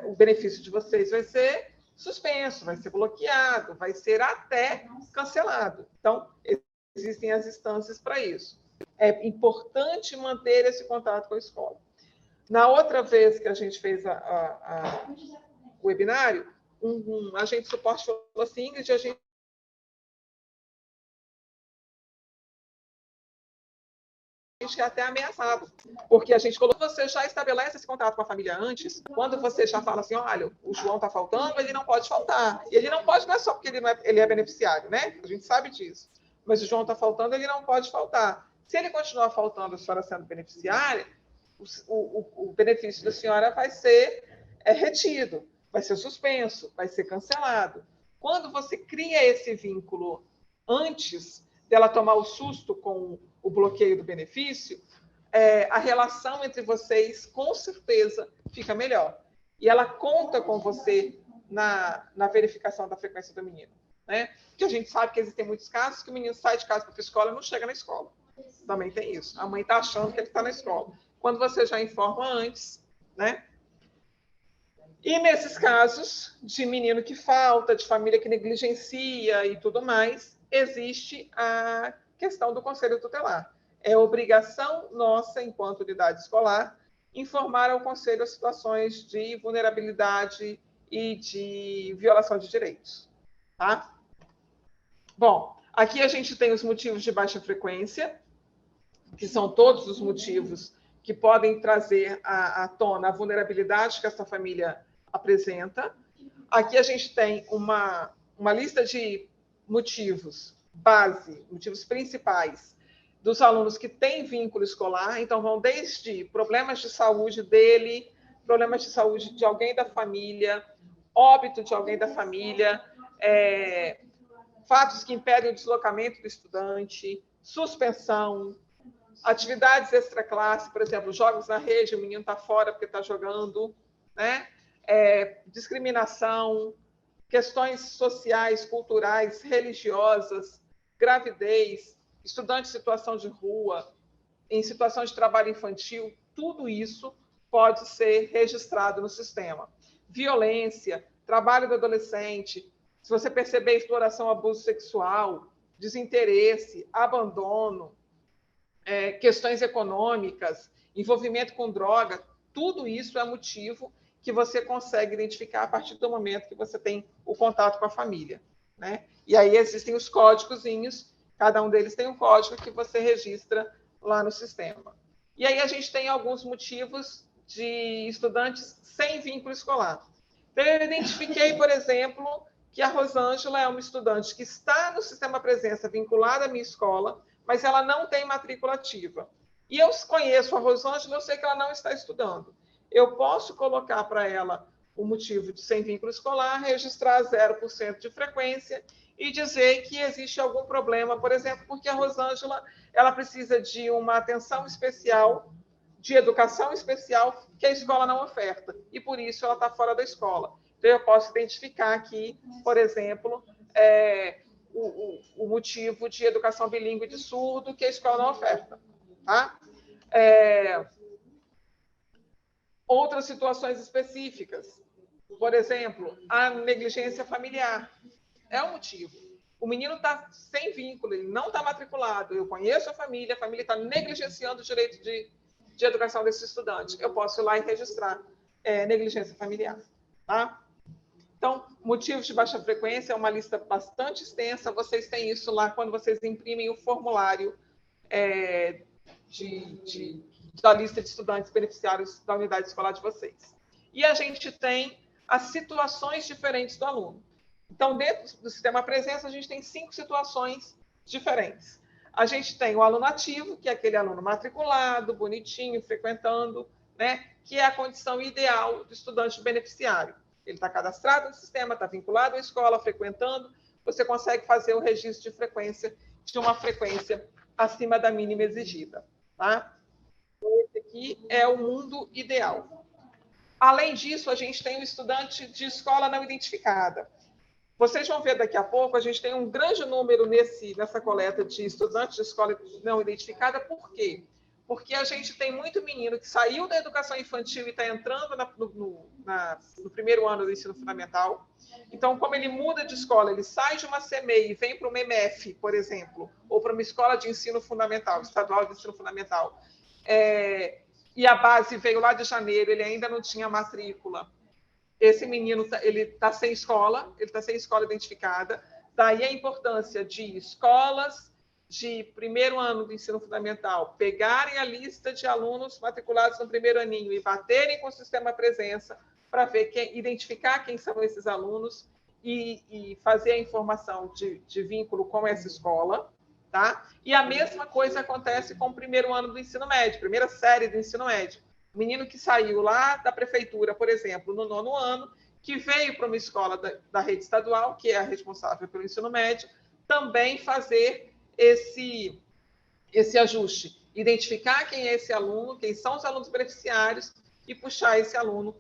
o benefício de vocês vai ser suspenso, vai ser bloqueado, vai ser até cancelado. Então, existem as instâncias para isso. É importante manter esse contato com a escola. Na outra vez que a gente fez o webinário, um agente de suporte falou assim: Ingrid, a gente é até ameaçado, porque a gente colocou, você já estabelece esse contato com a família antes, quando você já fala assim, olha, o João está faltando, ele não pode faltar. E ele não pode, não é só porque ele é beneficiário, né? A gente sabe disso. Mas o João está faltando, ele não pode faltar. Se ele continuar faltando, a senhora sendo beneficiária, o benefício da senhora vai ser retido, vai ser suspenso, vai ser cancelado. Quando você cria esse vínculo antes dela tomar o susto com o bloqueio do benefício, a relação entre vocês, com certeza, fica melhor. E ela conta com você na verificação da frequência do menino. Né? Porque a gente sabe que existem muitos casos que o menino sai de casa para a escola e não chega na escola. Também tem isso. A mãe está achando que ele está na escola. Quando você já informa antes, né? E nesses casos de menino que falta, de família que negligencia e tudo mais, existe a questão do conselho tutelar. É obrigação nossa, enquanto unidade escolar, informar ao conselho as situações de vulnerabilidade e de violação de direitos. Tá? Bom, aqui a gente tem os motivos de baixa frequência, que são todos os motivos que podem trazer à tona a vulnerabilidade que essa família apresenta. Aqui a gente tem uma lista de motivos base, motivos principais dos alunos que têm vínculo escolar. Então, vão desde problemas de saúde dele, problemas de saúde de alguém da família, óbito de alguém da família, fatos que impedem o deslocamento do estudante, suspensão, atividades extraclasse, por exemplo, jogos na rede, o menino está fora porque está jogando, né? Discriminação, questões sociais, culturais, religiosas, gravidez, estudante em situação de rua, em situação de trabalho infantil, tudo isso pode ser registrado no sistema. Violência, trabalho do adolescente, se você perceber exploração, abuso sexual, desinteresse, abandono, questões econômicas, envolvimento com droga, tudo isso é motivo que você consegue identificar a partir do momento que você tem o contato com a família. Né? E aí existem os códigozinhos, cada um deles tem um código que você registra lá no sistema. E aí a gente tem alguns motivos de estudantes sem vínculo escolar. Então, eu identifiquei, por exemplo, que a Rosângela é uma estudante que está no sistema presença vinculada à minha escola, mas ela não tem matrícula ativa. E eu conheço a Rosângela, eu sei que ela não está estudando. Eu posso colocar para ela o motivo de sem vínculo escolar, registrar 0% de frequência e dizer que existe algum problema, por exemplo, porque a Rosângela ela precisa de uma atenção especial, de educação especial, que a escola não oferta, e por isso ela está fora da escola. Então, eu posso identificar aqui, por exemplo, o motivo de educação bilíngue de surdo que a escola não oferta. Tá? Outras situações específicas, por exemplo, a negligência familiar. É um motivo. O menino está sem vínculo, ele não está matriculado, eu conheço a família está negligenciando o direito de educação desse estudante. Eu posso ir lá e registrar negligência familiar. Tá? Então, motivos de baixa frequência é uma lista bastante extensa, vocês têm isso lá quando vocês imprimem o formulário da lista de estudantes beneficiários da unidade escolar de vocês. E a gente tem as situações diferentes do aluno. Então, dentro do sistema presença, a gente tem 5 situações diferentes. A gente tem o aluno ativo, que é aquele aluno matriculado, bonitinho, frequentando, né, que é a condição ideal do estudante beneficiário. Ele está cadastrado no sistema, está vinculado à escola, frequentando, você consegue fazer o registro de frequência, de uma frequência acima da mínima exigida. Tá? Esse aqui é o mundo ideal. Além disso, a gente tem o estudante de escola não identificada. Vocês vão ver daqui a pouco, a gente tem um grande número nessa coleta de estudantes de escola não identificada. Por quê? porque a gente tem muito menino que saiu da educação infantil e está entrando no primeiro ano do ensino fundamental. Então, como ele muda de escola, ele sai de uma CMEI e vem para uma MF, por exemplo, ou para uma escola de ensino fundamental, estadual de ensino fundamental, e a base veio lá de janeiro, ele ainda não tinha matrícula. Esse menino ele está sem escola, ele está sem escola identificada. Daí a importância de escolas de primeiro ano do ensino fundamental pegarem a lista de alunos matriculados no primeiro aninho e baterem com o sistema presença para ver identificar quem são esses alunos e fazer a informação de vínculo com essa escola, tá? E a mesma coisa acontece com o primeiro ano do ensino médio, primeira série do ensino médio. O menino que saiu lá da prefeitura, por exemplo, no 9º ano, que veio para uma escola da rede estadual, que é a responsável pelo ensino médio, também fazer esse ajuste, identificar quem é esse aluno, quem são os alunos beneficiários e puxar esse aluno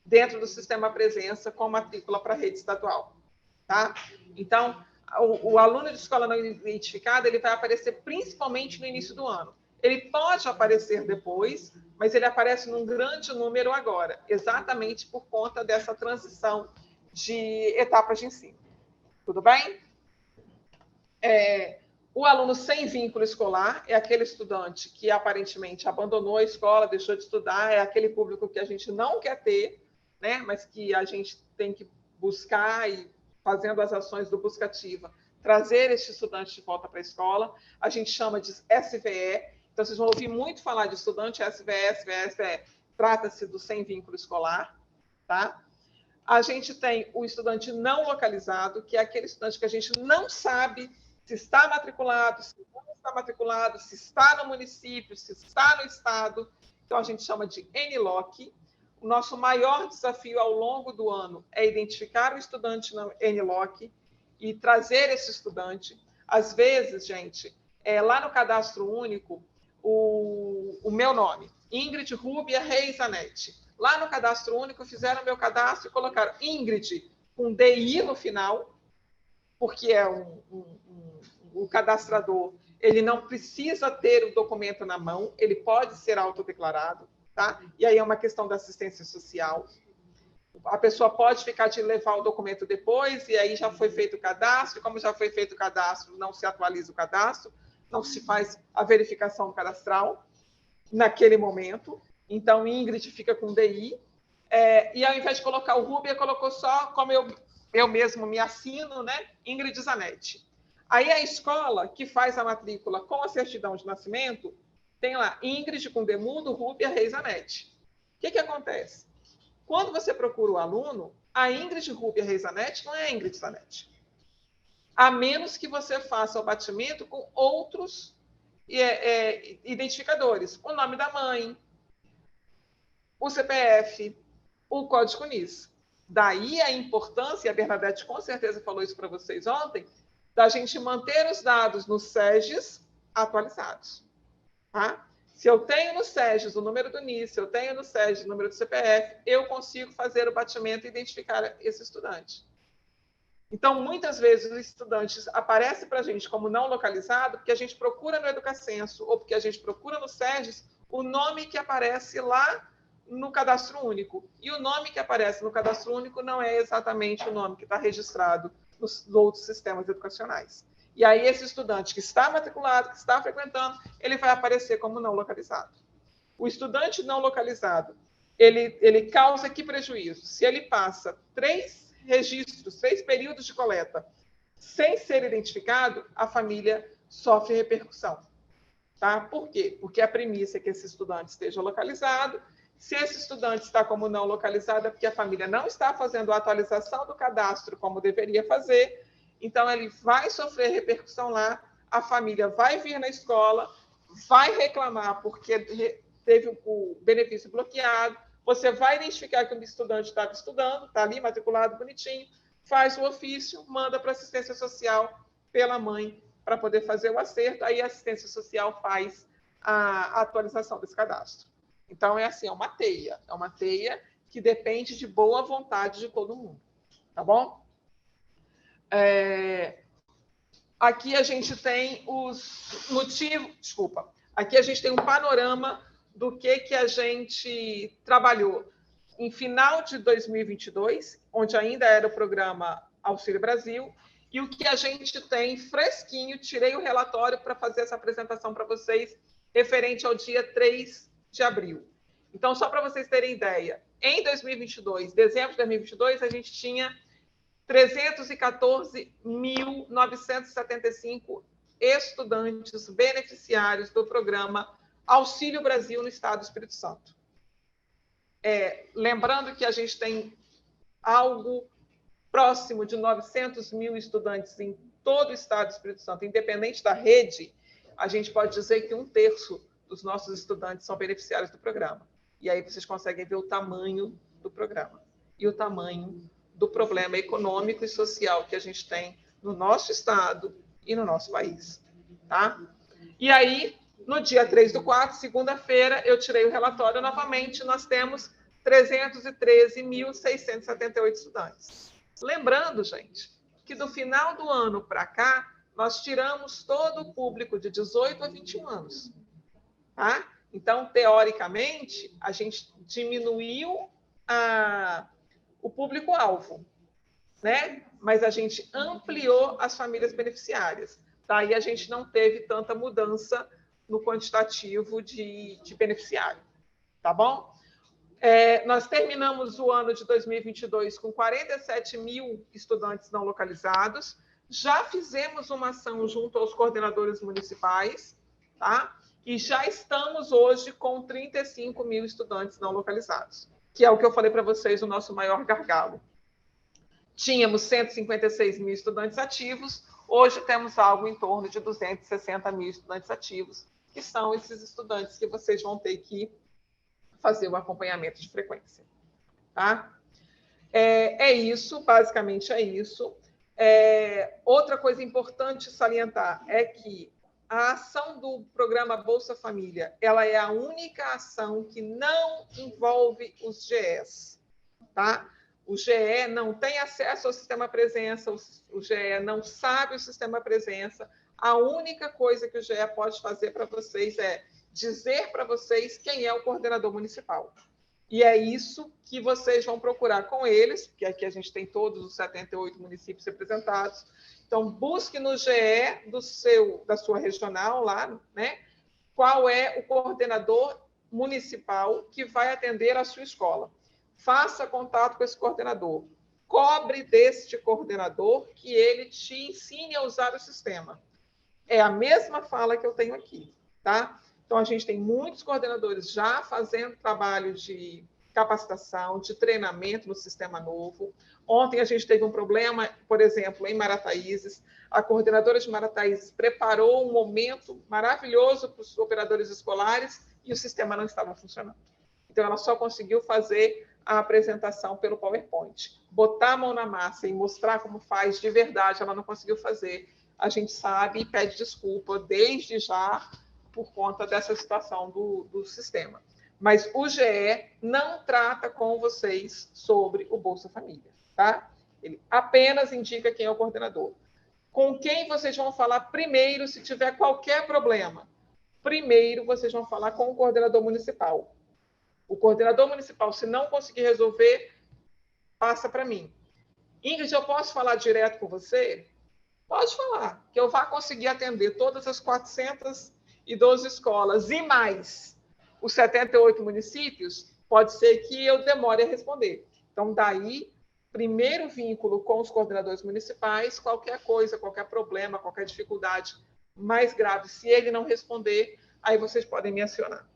dentro do sistema presença com matrícula para a rede estadual, tá? Então, o aluno de escola não identificada, ele vai aparecer principalmente no início do ano. Ele pode aparecer depois, mas ele aparece num grande número agora, exatamente por conta dessa transição de etapas de ensino. Tudo bem? O aluno sem vínculo escolar é aquele estudante que aparentemente abandonou a escola, deixou de estudar, é aquele público que a gente não quer ter, né? Mas que a gente tem que buscar e, fazendo as ações do Buscativa, trazer este estudante de volta para a escola. A gente chama de SVE. Então, vocês vão ouvir muito falar de estudante SVE. Trata-se do sem vínculo escolar, tá? A gente tem o estudante não localizado, que é aquele estudante que a gente não sabe se está matriculado, se não está matriculado, se está no município, se está no estado. Então, a gente chama de NLOC. O nosso maior desafio ao longo do ano é identificar o estudante no NLOC e trazer esse estudante. Às vezes, gente, lá no cadastro único, o meu nome, Ingrid Rúbia Reis Anete. Lá no cadastro único, fizeram o meu cadastro e colocaram Ingrid com DI no final, porque o cadastrador ele não precisa ter o documento na mão, ele pode ser autodeclarado, tá? E aí é uma questão da assistência social. A pessoa pode ficar de levar o documento depois, e aí já foi feito o cadastro, e como já foi feito o cadastro, não se atualiza o cadastro, não se faz a verificação cadastral naquele momento. Então, Ingrid fica com DI, e ao invés de colocar o Rúbia, colocou só, como eu mesmo me assino, né? Ingrid Zanetti. Aí a escola que faz a matrícula com a certidão de nascimento tem lá Ingrid com Demudo, Rúbia Reis Anete. O que acontece? Quando você procura o aluno, a Ingrid Rúbia Reis Anete não é a Ingrid Zanetti. A menos que você faça o batimento com outros identificadores. O nome da mãe, o CPF, o código NIS. Daí a importância, e a Bernadette com certeza falou isso para vocês ontem, da gente manter os dados no SEGES atualizados. Tá? Se eu tenho no SEGES o número do NIS, se eu tenho no SEGES o número do CPF, eu consigo fazer o batimento e identificar esse estudante. Então, muitas vezes, os estudantes aparecem para a gente como não localizado, porque a gente procura no Educacenso ou porque a gente procura no SEGES o nome que aparece lá no cadastro único. E o nome que aparece no cadastro único não é exatamente o nome que está registrado nos outros sistemas educacionais. E aí, esse estudante que está matriculado, que está frequentando, ele vai aparecer como não localizado. O estudante não localizado, ele causa que prejuízo? Se ele passa 3 registros, 3 períodos de coleta sem ser identificado, a família sofre repercussão. Tá? Por quê? Porque a premissa é que esse estudante esteja localizado. Se esse estudante está como não localizado, é porque a família não está fazendo a atualização do cadastro como deveria fazer, então ele vai sofrer repercussão lá, a família vai vir na escola, vai reclamar porque teve o benefício bloqueado, você vai identificar que o estudante estava estudando, está ali matriculado bonitinho, faz o ofício, manda para a assistência social pela mãe para poder fazer o acerto, aí a assistência social faz a atualização desse cadastro. Então, é assim, é uma teia que depende de boa vontade de todo mundo, tá bom? Aqui a gente tem os motivos, Aqui a gente tem um panorama do que a gente trabalhou em final de 2022, onde ainda era o programa Auxílio Brasil, e o que a gente tem fresquinho, tirei o relatório para fazer essa apresentação para vocês, referente ao dia 3 de abril. Então, só para vocês terem ideia, em 2022, dezembro de 2022, a gente tinha 314.975 estudantes beneficiários do programa Auxílio Brasil no Estado do Espírito Santo. Lembrando que a gente tem algo próximo de 900 mil estudantes em todo o Estado do Espírito Santo, independente da rede, a gente pode dizer que 1/3 dos nossos estudantes são beneficiários do programa. E aí vocês conseguem ver o tamanho do programa e o tamanho do problema econômico e social que a gente tem no nosso estado e no nosso país. Tá? E aí, no dia 3/4, segunda-feira, eu tirei o relatório novamente, nós temos 313.678 estudantes. Lembrando, gente, que do final do ano para cá, nós tiramos todo o público de 18 a 21 anos. Tá? Então, teoricamente, a gente diminuiu o público-alvo, né? Mas a gente ampliou as famílias beneficiárias. Daí a gente não teve tanta mudança no quantitativo de beneficiário. Tá bom? Nós terminamos o ano de 2022 com 47 mil estudantes não localizados. Já fizemos uma ação junto aos coordenadores municipais, tá? E já estamos hoje com 35 mil estudantes não localizados, que é o que eu falei para vocês, o nosso maior gargalo. Tínhamos 156 mil estudantes ativos, hoje temos algo em torno de 260 mil estudantes ativos, que são esses estudantes que vocês vão ter que fazer o acompanhamento de frequência. Tá? Isso, basicamente é isso. Outra coisa importante salientar é que a ação do programa Bolsa Família, ela é a única ação que não envolve os GEs. Tá? O GE não tem acesso ao sistema presença, o GE não sabe o sistema presença. A única coisa que o GE pode fazer para vocês é dizer para vocês quem é o coordenador municipal. E é isso que vocês vão procurar com eles, porque aqui a gente tem todos os 78 municípios representados. Então, busque no GE da sua regional lá, né? Qual é o coordenador municipal que vai atender a sua escola. Faça contato com esse coordenador. Cobre deste coordenador que ele te ensine a usar o sistema. É a mesma fala que eu tenho aqui, tá? Então, a gente tem muitos coordenadores já fazendo trabalho de capacitação, de treinamento no sistema novo. Ontem a gente teve um problema, por exemplo, em Marataízes. A coordenadora de Marataízes preparou um momento maravilhoso para os operadores escolares e o sistema não estava funcionando. Então, ela só conseguiu fazer a apresentação pelo PowerPoint. Botar a mão na massa e mostrar como faz de verdade, ela não conseguiu fazer. A gente sabe e pede desculpa desde já por conta dessa situação do sistema. Mas o GE não trata com vocês sobre o Bolsa Família, tá? Ele apenas indica quem é o coordenador. Com quem vocês vão falar primeiro se tiver qualquer problema? Primeiro, vocês vão falar com o coordenador municipal. O coordenador municipal, se não conseguir resolver, passa para mim. Ingrid, eu posso falar direto com você? Pode falar, que eu vá conseguir atender todas as 412 escolas e mais os 78 municípios, pode ser que eu demore a responder. Então, daí, primeiro vínculo com os coordenadores municipais, qualquer coisa, qualquer problema, qualquer dificuldade mais grave, se ele não responder, aí vocês podem me acionar,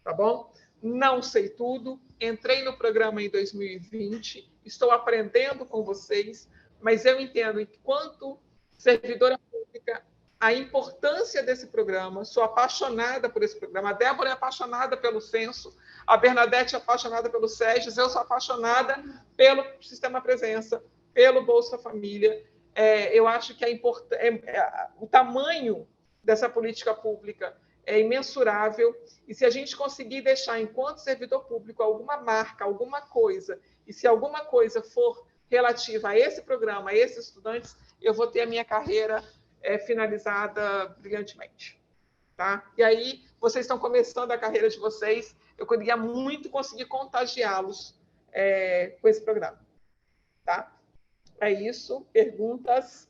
tá bom? Não sei tudo, entrei no programa em 2020, estou aprendendo com vocês, mas eu entendo, enquanto servidora pública, a importância desse programa, sou apaixonada por esse programa, a Débora é apaixonada pelo censo, a Bernadette é apaixonada pelo SEGES, eu sou apaixonada pelo Sistema Presença, pelo Bolsa Família. Eu acho que o tamanho dessa política pública é imensurável, e se a gente conseguir deixar, enquanto servidor público, alguma marca, alguma coisa, e se alguma coisa for relativa a esse programa, a esses estudantes, eu vou ter a minha carreira finalizada brilhantemente. tá? E aí, vocês estão começando a carreira de vocês, eu queria muito conseguir contagiá-los com esse programa, tá? É isso. Perguntas?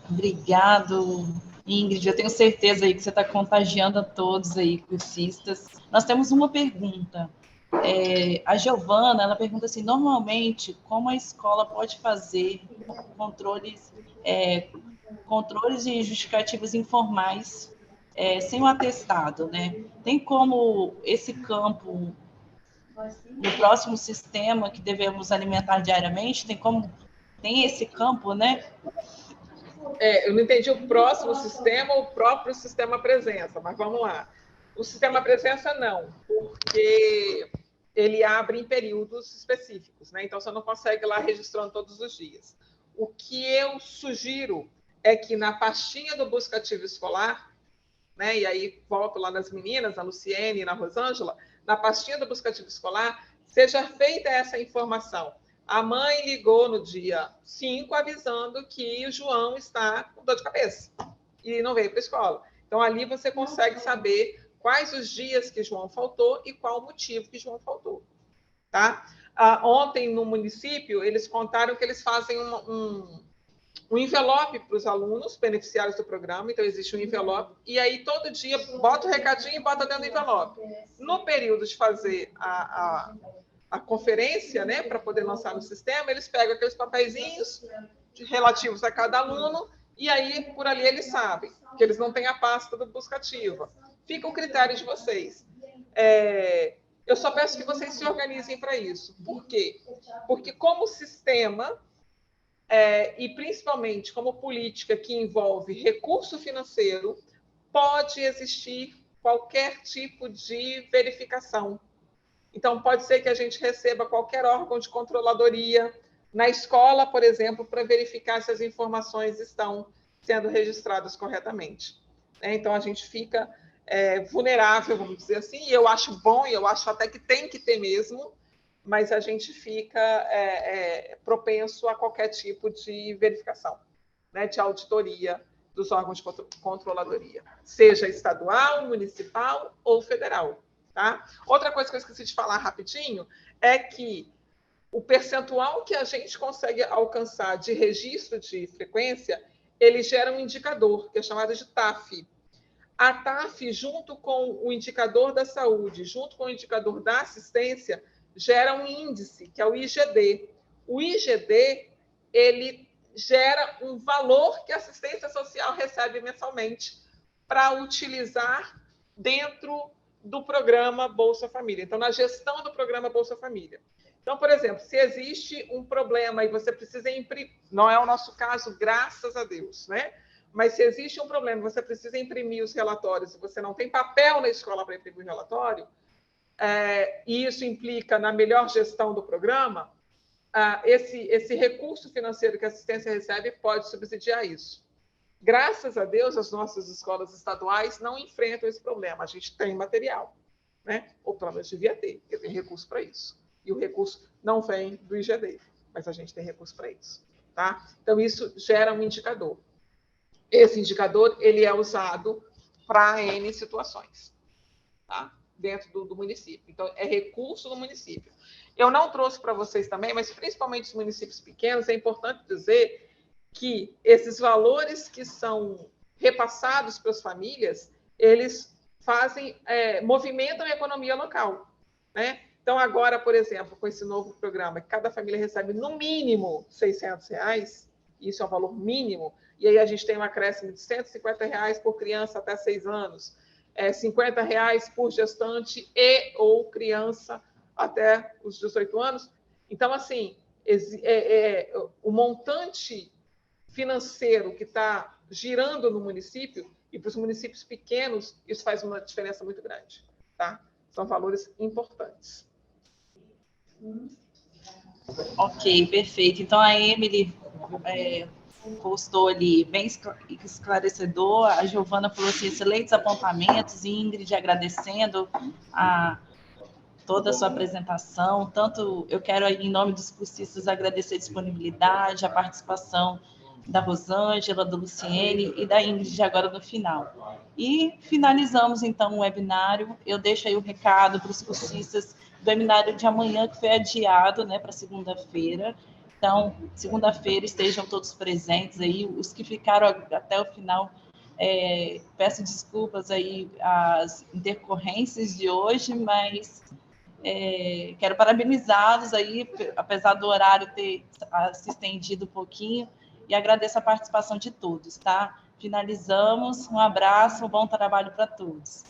Obrigado, Ingrid. Eu tenho certeza aí que você está contagiando a todos aí, cursistas. Nós temos uma pergunta. A Giovana, ela pergunta assim, normalmente, como a escola pode fazer controles e justificativos informais sem o atestado, né? Tem como esse campo, no próximo sistema que devemos alimentar diariamente, tem esse campo, né? Eu não entendi o próximo sistema ou o próprio sistema presença, mas vamos lá. O sistema presença não, porque ele abre em períodos específicos, né? Então você não consegue ir lá registrando todos os dias. O que eu sugiro é que na pastinha do Buscativo Escolar, né? E aí volto lá nas meninas, na Luciene e na Rosângela, na pastinha do Buscativo Escolar, seja feita essa informação. A mãe ligou no dia 5 avisando que o João está com dor de cabeça e não veio para a escola. Então, ali você consegue saber quais os dias que João faltou e qual o motivo que João faltou. Tá? Ontem, no município, eles contaram que eles fazem um envelope para os alunos beneficiários do programa, então existe um envelope, e aí todo dia bota o recadinho e bota dentro do envelope. No período de fazer a conferência, né, para poder lançar no sistema, eles pegam aqueles papeizinhos relativos a cada aluno, e aí, por ali, eles sabem que eles não têm a pasta do Buscativa. Fica o critério de vocês. Eu só peço que vocês se organizem para isso. Por quê? Porque como sistema, e principalmente como política que envolve recurso financeiro, pode existir qualquer tipo de verificação. Então, pode ser que a gente receba qualquer órgão de controladoria na escola, por exemplo, para verificar se as informações estão sendo registradas corretamente. Então, a gente fica vulnerável, vamos dizer assim, e eu acho bom, e eu acho até que tem que ter mesmo, mas a gente fica propenso a qualquer tipo de verificação, né, de auditoria dos órgãos de controladoria, seja estadual, municipal ou federal. Tá? Outra coisa que eu esqueci de falar rapidinho é que o percentual que a gente consegue alcançar de registro de frequência, ele gera um indicador, que é chamado de TAF. A TAF, junto com o indicador da saúde, junto com o indicador da assistência, gera um índice, que é o IGD. O IGD, ele gera um valor que a assistência social recebe mensalmente para utilizar dentro do programa Bolsa Família. Então, na gestão do programa Bolsa Família. Então, por exemplo, se existe um problema e você precisa imprimir, não é o nosso caso, graças a Deus, né? Mas se existe um problema, você precisa imprimir os relatórios e você não tem papel na escola para imprimir o relatório, e isso implica na melhor gestão do programa, esse recurso financeiro que a assistência recebe pode subsidiar isso. Graças a Deus, as nossas escolas estaduais não enfrentam esse problema. A gente tem material, né? Ou pelo menos devia ter, porque tem recurso para isso. E o recurso não vem do IGD, mas a gente tem recurso para isso. Tá? Então, isso gera um indicador. Esse indicador ele é usado para N situações, tá? Dentro do município. Então, é recurso no município. Eu não trouxe para vocês também, mas principalmente os municípios pequenos, é importante dizer que esses valores que são repassados para as famílias, eles movimentam a economia local, né? Então, agora, por exemplo, com esse novo programa, que cada família recebe no mínimo R$600, isso é um valor mínimo, e aí a gente tem um acréscimo de R$150 por criança até 6 anos, R$50 por gestante e ou criança até os 18 anos. Então, assim, o montante financeiro que está girando no município, e para os municípios pequenos, isso faz uma diferença muito grande. Tá? São valores importantes. Ok, perfeito. Então, a Emily postou ali bem esclarecedor, a Giovana falou assim, excelentes apontamentos, Ingrid agradecendo toda a sua apresentação, tanto eu quero, em nome dos cursistas, agradecer a disponibilidade, a participação da Rosângela, do Luciene e da Ingrid agora no final. E finalizamos, então, o webinário. Eu deixo aí o recado para os cursistas do webinário de amanhã, que foi adiado, né, para segunda-feira. Então, segunda-feira estejam todos presentes aí, os que ficaram até o final. Peço desculpas aí às intercorrências de hoje, mas quero parabenizá-los aí, apesar do horário ter se estendido um pouquinho, e agradeço a participação de todos, tá? Finalizamos, um abraço, um bom trabalho para todos.